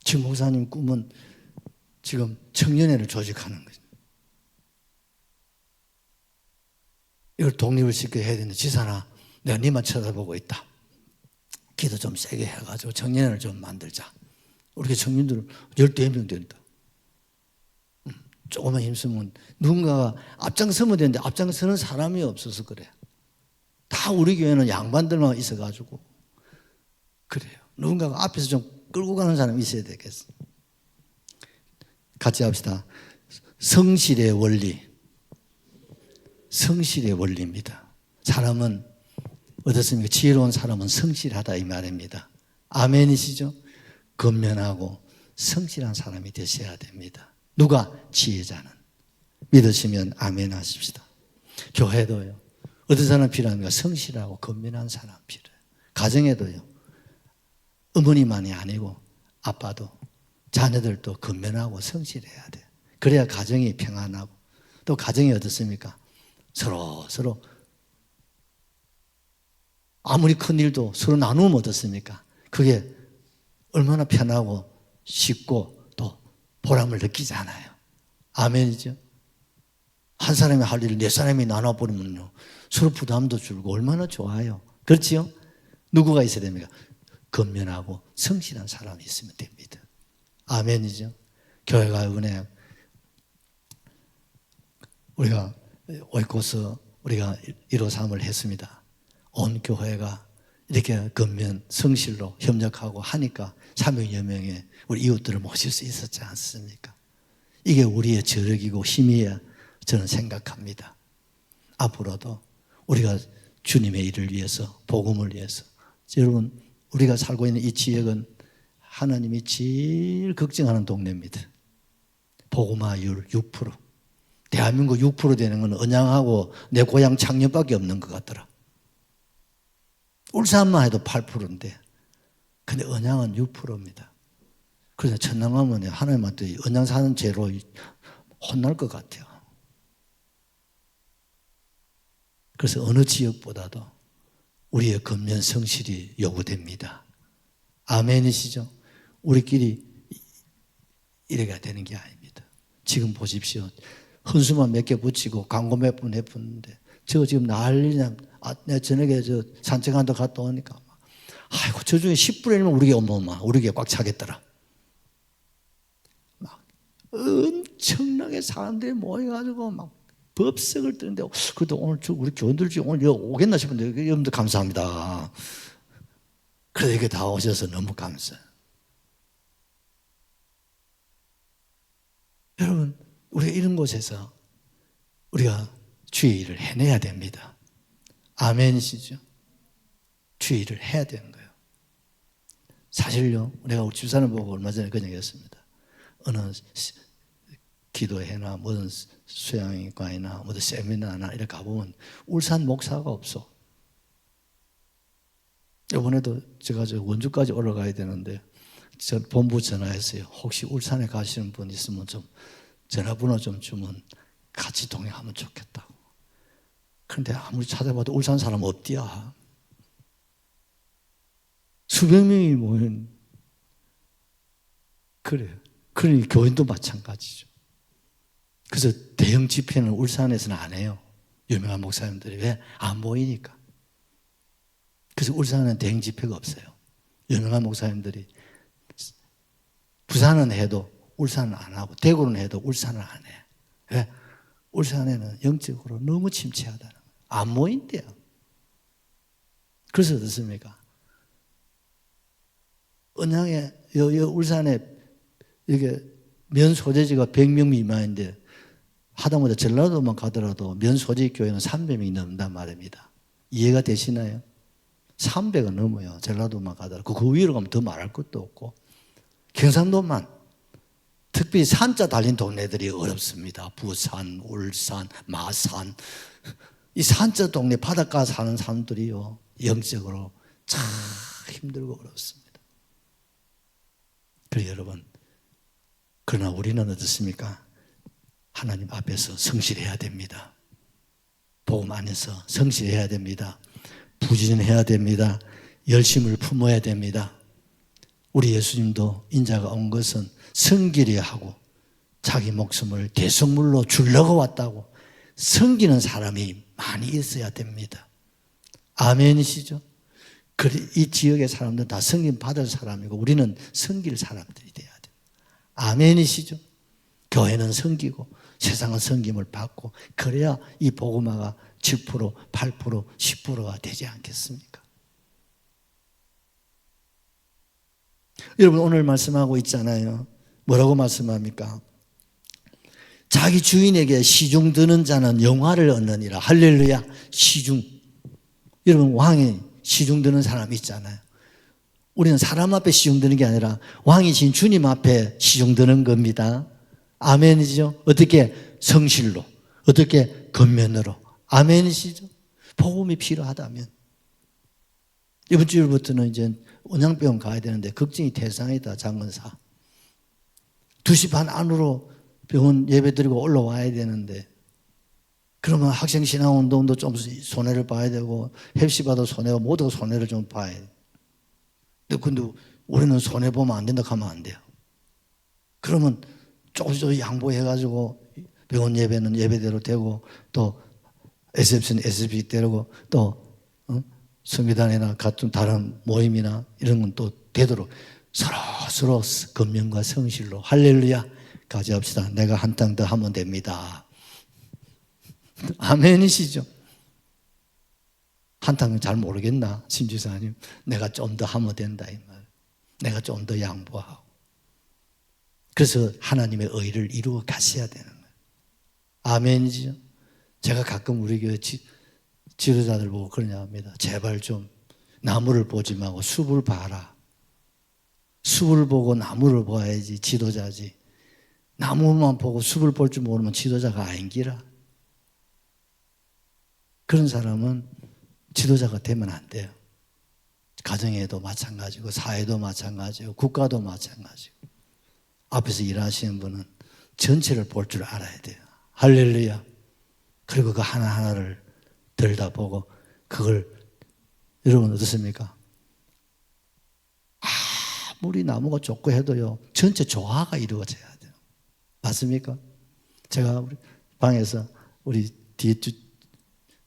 지금 목사님 꿈은 지금 청년회를 조직하는 거죠. 이걸 독립을 시켜야 해야 되는데, 지사나 내가 니만 쳐다보고 있다. 기도 좀 세게 해가지고 청년회를 좀 만들자. 우리 청년들 14명 된다. 조금만 힘쓰면 누군가가 앞장서면 되는데 앞장서는 사람이 없어서 그래. 다 우리 교회는 양반들만 있어가지고 그래요. 누군가가 앞에서 좀 끌고 가는 사람이 있어야 되겠어. 같이 합시다. 성실의 원리. 성실의 원리입니다. 사람은 어떻습니까? 지혜로운 사람은 성실하다 이 말입니다. 아멘이시죠? 건면하고 성실한 사람이 되셔야 됩니다. 누가? 지혜자는. 믿으시면 아멘 하십시다. 교회도요. 어떤 사람 필요합니까? 성실하고 건면한 사람 필요해요. 가정에도요. 어머니만이 아니고 아빠도 자녀들도 건면하고 성실해야 돼요. 그래야 가정이 평안하고, 또 가정이 어떻습니까? 서로 아무리 큰 일도 서로 나누면 어떻습니까? 그게 얼마나 편하고 쉽고 또 보람을 느끼잖아요. 아멘이죠. 한 사람이 할 일을 네 사람이 나눠버리면요 서로 부담도 줄고 얼마나 좋아요. 그렇지요? 누구가 있어야 됩니까? 건면하고 성실한 사람이 있으면 됩니다. 아멘이죠. 교회가 은혜, 우리가 오이코스 우리가 1호 3을 했습니다. 온 교회가 이렇게 건면 성실로 협력하고 하니까 300여 명의 우리 이웃들을 모실 수 있었지 않습니까? 이게 우리의 저력이고 힘이야 저는 생각합니다. 앞으로도 우리가 주님의 일을 위해서, 복음을 위해서, 여러분 우리가 살고 있는 이 지역은 하나님이 제일 걱정하는 동네입니다. 복음화율 6%. 대한민국 6% 되는 건 언양하고 내 고향 창녕밖에 없는 것 같더라. 울산만 해도 8%인데 근데 언양은 6%입니다. 그래서 천남하면 하나님한테 언양 사는 죄로 혼날 것 같아요. 그래서 어느 지역보다도 우리의 건면 성실이 요구됩니다. 아멘이시죠? 우리끼리 이래가 되는 게 아닙니다. 지금 보십시오. 헌수만 몇 개 붙이고 광고 몇 번 해봤는데 저 지금 난리냐. 내가 저녁에 저 산책한다 갔다 오니까 아이고 저 중에 10분의 1면 우리 엄마 우리 게 꽉 차겠더라. 막 엄청나게 사람들이 모여가지고 막 법석을 뜨는데 그래도 오늘 우리 교원들 중에 오늘 여기 오겠나 싶은데 여러분들 감사합니다. 그래도 이렇게 다 오셔서 너무 감사해요. 여러분 우리가 이런 곳에서 우리가 주의 일을 해내야 됩니다. 아멘이시죠? 주의 일을 해야 되는 거예요. 사실요, 내가 우리 집사를 보고 얼마 전에 그런 얘기했습니다. 어느 기도회나 무슨 수양과이나 무슨 세미나나 이렇게 가보면 울산 목사가 없어. 이번에도 제가 저 원주까지 올라가야 되는데 저 본부 전화했어요. 혹시 울산에 가시는 분 있으면 좀 전화번호 좀 주면 같이 동행하면 좋겠다고. 그런데 아무리 찾아봐도 울산 사람 없디야. 수백 명이 모인. 그래요. 그러니 교인도 마찬가지죠. 그래서 대형 집회는 울산에서는 안 해요. 유명한 목사님들이. 왜? 안 보이니까. 그래서 울산은 대형 집회가 없어요. 유명한 목사님들이 부산은 해도 울산은 안 하고 대구는 해도 울산은 안 해. 왜? 울산에는 영적으로 너무 침체하다는 거예요. 안 모인대요. 그래서 어떻습니까? 언양에 울산에 이게 면 소재지가 100명 미만인데 하다못해 전라도만 가더라도 면 소재 교회는 300명이 넘는단 말입니다. 이해가 되시나요? 300은 넘어요. 전라도만 가더라도 그 위로 가면 더 말할 것도 없고 경상도만 특별히 산자 달린 동네들이 어렵습니다. 부산, 울산, 마산 이 산자 동네 바닷가 사는 사람들이요 영적으로 참 힘들고 어렵습니다. 그래서 여러분 그러나 우리는 어떻습니까? 하나님 앞에서 성실해야 됩니다. 복음 안에서 성실해야 됩니다. 부지런해야 됩니다. 열심을 품어야 됩니다. 우리 예수님도 인자가 온 것은 섬기려 하고 자기 목숨을 대속물로 주려고 왔다고. 섬기는 사람이 많이 있어야 됩니다. 아멘이시죠? 이 지역의 사람들은 다 섬김 받을 사람이고 우리는 섬길 사람들이 돼야 돼요. 아멘이시죠? 교회는 섬기고 세상은 섬김을 받고 그래야 이 복음화가 7%, 8%, 10%가 되지 않겠습니까? 여러분 오늘 말씀하고 있잖아요. 뭐라고 말씀합니까? 자기 주인에게 시중 드는 자는 영화를 얻느니라. 할렐루야. 시중. 여러분 왕이 시중 드는 사람이 있잖아요. 우리는 사람 앞에 시중 드는 게 아니라 왕이신 주님 앞에 시중 드는 겁니다. 아멘이죠? 어떻게? 성실로. 어떻게? 겉면으로. 아멘이시죠? 복음이 필요하다면. 이번 주일부터는 이제 원양병원 가야 되는데 걱정이 태산이다. 장건사 2시 반 안으로 병원 예배 드리고 올라와야 되는데 그러면 학생신앙운동도 좀 손해를 봐야 되고 헬시바도 손해가 모두가 손해를 좀 봐야 돼요. 근데 우리는 손해보면 안 된다 하면 안 돼요. 그러면 조금씩 양보해가지고 병원 예배는 예배대로 되고 또 SFC는 SFC대로 또 성교단이나 같은 다른 모임이나 이런 건 또 되도록 서로 권면과 성실로 할렐루야 가져합시다. 내가 한 땅 더 하면 됩니다. 아멘이시죠? 한 땅은 잘 모르겠나? 심지사님 내가 좀 더 하면 된다 이 말. 내가 좀 더 양보하고 그래서 하나님의 의를 이루어 가셔야 되는 거예요. 아멘이죠? 제가 가끔 우리 교회 지도자들 보고 그러냐 합니다. 제발 좀 나무를 보지 말고 숲을 봐라. 숲을 보고 나무를 봐야지 지도자지. 나무만 보고 숲을 볼 줄 모르면 지도자가 아닌기라. 그런 사람은 지도자가 되면 안 돼요. 가정에도 마찬가지고 사회도 마찬가지고 국가도 마찬가지고 앞에서 일하시는 분은 전체를 볼 줄 알아야 돼요. 할렐루야. 그리고 그 하나하나를 들여다보고 그걸 여러분 어떻습니까? 아무리 나무가 좁고 해도요, 전체 조화가 이루어져야 돼요. 맞습니까? 제가 우리 방에서 우리 뒤에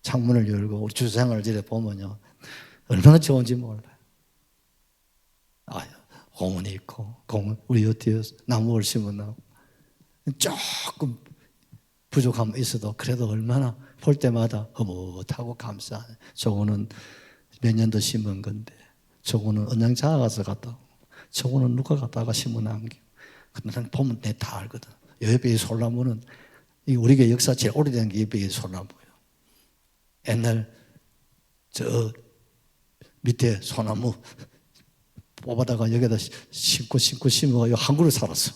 창문을 열고 우리 주차장을 이렇게 보면요, 얼마나 좋은지 몰라요. 공원이 있고, 우리 뒤에 나무를 심어놓고, 조금 부족함이 있어도 그래도 얼마나 볼 때마다 흐뭇하고 감사해. 저거는 몇 년도 심은 건데, 저거는 언양 작아서 갔다, 저거는 누가 갔다가 심어 남겨. 근데 나는 보면 내 다 알거든. 옆에 이 소나무는, 우리 교회 역사 제일 오래된 게 옆에 이 소나무예요. 옛날 저 밑에 소나무 뽑아다가 여기다 심고 한 그루 살았어.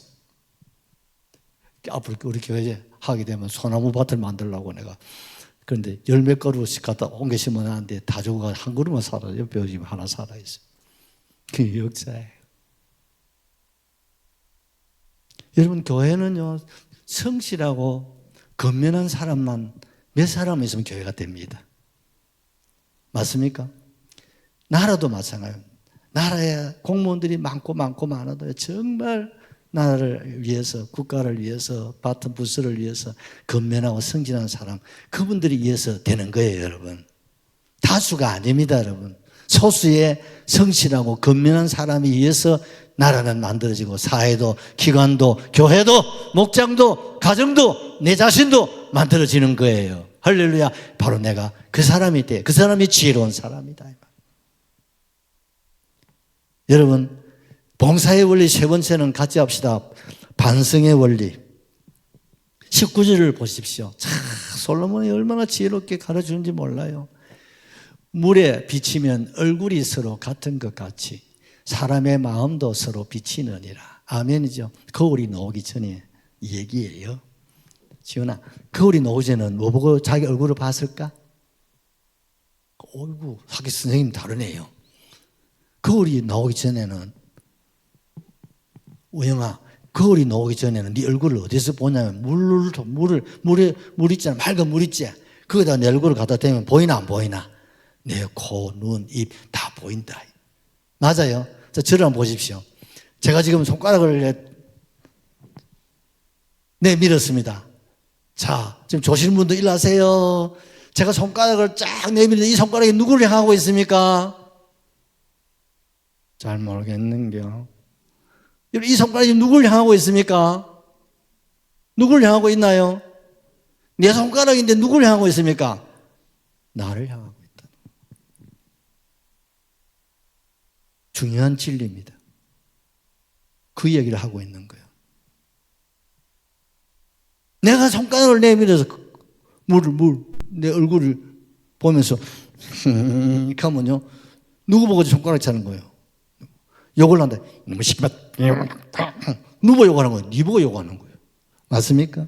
앞으로 우리 교회에 하게 되면 소나무 밭을 만들려고 내가. 그런데 열몇 그루씩 갖다 옮겨 심어놨는데 다 죽어가 한 그루만 살아. 옆에 지금 하나 살아있어. 그게 역사예요. 여러분, 교회는요, 성실하고 건면한 사람만 몇 사람 있으면 교회가 됩니다. 맞습니까? 나라도 마찬가지입니다. 나라에 공무원들이 많아도 정말 나라를 위해서, 국가를 위해서, 바튼 부서를 위해서 건면하고 성진한 사람, 그분들이 위해서 되는 거예요, 여러분. 다수가 아닙니다, 여러분. 소수의 성실하고 건면한 사람이 위해서 나라는 만들어지고, 사회도, 기관도, 교회도, 목장도, 가정도, 내 자신도 만들어지는 거예요. 할렐루야. 바로 내가 그 사람이 돼. 그 사람이 지혜로운 사람이다. 여러분, 봉사의 원리 세 번째는 같이 합시다. 반성의 원리. 19절을 보십시오. 참, 솔로몬이 얼마나 지혜롭게 가르쳐주는지 몰라요. 물에 비치면 얼굴이 서로 같은 것 같이 사람의 마음도 서로 비치느니라. 아멘이죠. 거울이 나오기 전에 이 얘기예요. 지훈아, 거울이 나오기 전에는 뭐 보고 자기 얼굴을 봤을까? 어이구, 학교 선생님 다르네요. 거울이 나오기 전에는, 우영아, 거울이 나오기 전에는 네 얼굴을 어디서 보냐면 물 있잖아. 맑은 물 있지. 거기다 내 얼굴을 갖다 대면 보이나 안 보이나? 내 코, 눈, 입 다 보인다. 맞아요. 자, 저를 한번 보십시오. 제가 지금 손가락을 내밀었습니다. 자, 지금 조시는 분도 일어나세요. 제가 손가락을 쫙 내밀는데 이 손가락이 누구를 향하고 있습니까? 잘 모르겠는겨. 이 손가락이 누구를 향하고 있습니까? 누구를 향하고 있나요? 내 손가락인데 누구를 향하고 있습니까? 나를 향하고 있다. 중요한 진리입니다. 그 얘기를 하고 있는 거예요. 내가 손가락을 내밀어서 내 얼굴을 보면서 하면요, 누구 보고 손가락 차는 거예요? 욕을 한다. 너무 시끄럽. 누구 욕하는 거예요? 네 보고 욕하는 거예요. 맞습니까?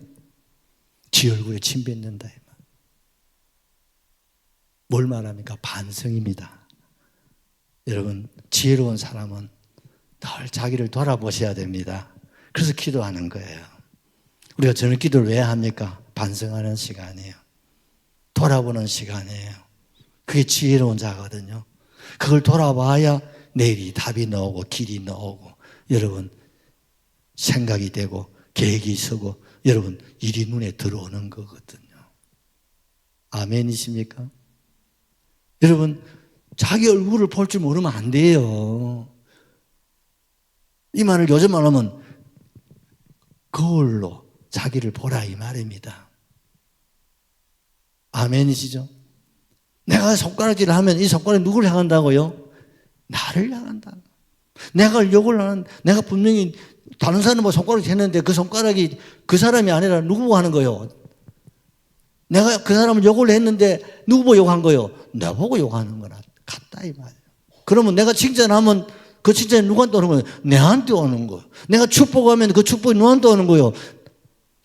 지 얼굴에 침 뱉는다. 뭘 말합니까? 반성입니다. 여러분, 지혜로운 사람은 늘 자기를 돌아보셔야 됩니다. 그래서 기도하는 거예요. 우리가 저녁 기도를 왜 합니까? 반성하는 시간이에요. 돌아보는 시간이에요. 그게 지혜로운 자거든요. 그걸 돌아봐야 내일이 답이 나오고 길이 나오고, 여러분 생각이 되고 계획이 서고, 여러분 일이 눈에 들어오는 거거든요. 아멘이십니까? 여러분, 자기 얼굴을 볼 줄 모르면 안 돼요. 이 말을 요즘 말하면 거울로 자기를 보라 이 말입니다. 아멘이시죠? 내가 손가락질을 하면 이 손가락이 누구를 향한다고요? 나를 향한다. 내가 욕을 하는, 내가 분명히 다른 사람은 손가락을 했는데 그 손가락이 그 사람이 아니라 누구 보고 하는 거예요? 내가 그 사람을 욕을 했는데 누구 보고 욕한 거예요? 나 보고 욕하는 거나 같다 이 말이에요. 그러면 내가 칭찬하면 그 칭찬이 누구한테 오는 거예요? 내한테 오는 거예요. 내가 축복하면 그 축복이 누구한테 오는 거예요?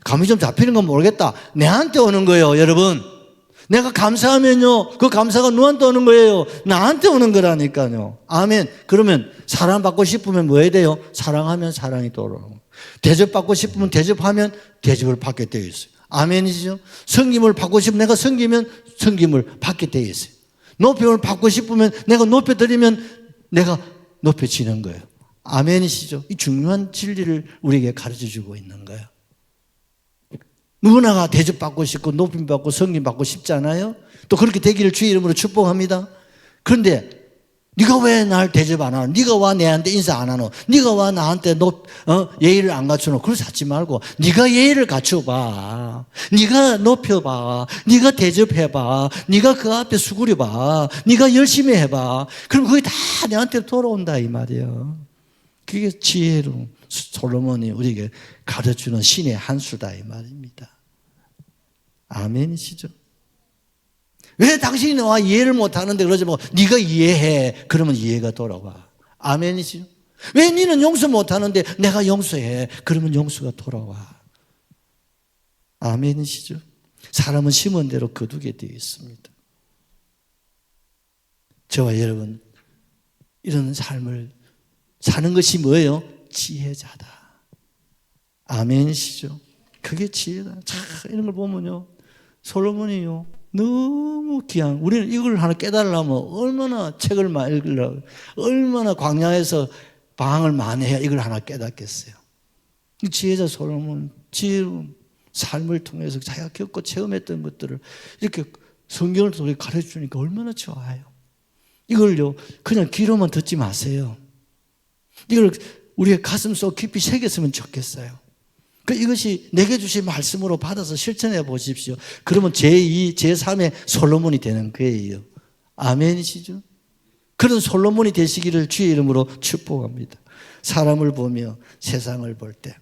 감이 좀 잡히는 건 모르겠다. 내한테 오는 거예요, 여러분. 내가 감사하면요, 그 감사가 누구한테 오는 거예요? 나한테 오는 거라니까요. 아멘. 그러면 사랑받고 싶으면 뭐 해야 돼요? 사랑하면 사랑이 떠오르는 거예요. 대접받고 싶으면 대접하면 대접을 받게 되어 있어요. 아멘이죠? 섬김을 받고 싶으면 내가 섬기면 섬김을 받게 되어 있어요. 높임을 받고 싶으면 내가 높여드리면 내가 높여지는 거예요. 아멘이시죠? 이 중요한 진리를 우리에게 가르쳐 주고 있는 거예요. 누구나가 대접받고 싶고 높임받고 성김받고 싶잖아요. 또 그렇게 되기를 주의 이름으로 축복합니다. 그런데 네가 왜 날 대접 안 하노? 네가 왜 내한테 인사 안 하노? 네가 왜 나한테 예의를 안 갖추노? 그러지 하지 말고 네가 예의를 갖춰봐. 네가 높여봐. 네가 대접해봐. 네가 그 앞에 수그려봐. 네가 열심히 해봐. 그럼 그게 다 내한테 돌아온다 이 말이에요. 그게 지혜로 솔로몬이 우리에게 가르쳐주는 신의 한 수다 이 말입니다. 아멘이시죠? 왜 당신이 나와 이해를 못하는데 그러지 뭐 네가 이해해. 그러면 이해가 돌아와. 아멘이죠? 왜 너는 용서 못하는데 내가 용서해. 그러면 용서가 돌아와. 아멘이시죠? 사람은 심은 대로 거두게 되어 있습니다. 저와 여러분 이런 삶을 사는 것이 뭐예요? 지혜자다. 아멘이시죠? 그게 지혜다. 자, 이런 걸 보면요. 솔로몬이요. 너무 귀한. 우리는 이걸 하나 깨달으려면 얼마나 책을 많이 읽으려고, 얼마나 광야에서 방황을 많이 해야 이걸 하나 깨닫겠어요. 지혜자 솔로몬, 지혜로운 삶을 통해서 자기가 겪고 체험했던 것들을 이렇게 성경을 통해 가르쳐 주니까 얼마나 좋아요. 이걸요, 그냥 귀로만 듣지 마세요. 이걸 우리의 가슴 속 깊이 새겼으면 좋겠어요. 이것이 내게 주신 말씀으로 받아서 실천해 보십시오. 그러면 제2, 제3의 솔로몬이 되는 거예요. 아멘이시죠? 그런 솔로몬이 되시기를 주의 이름으로 축복합니다. 사람을 보며 세상을 볼 때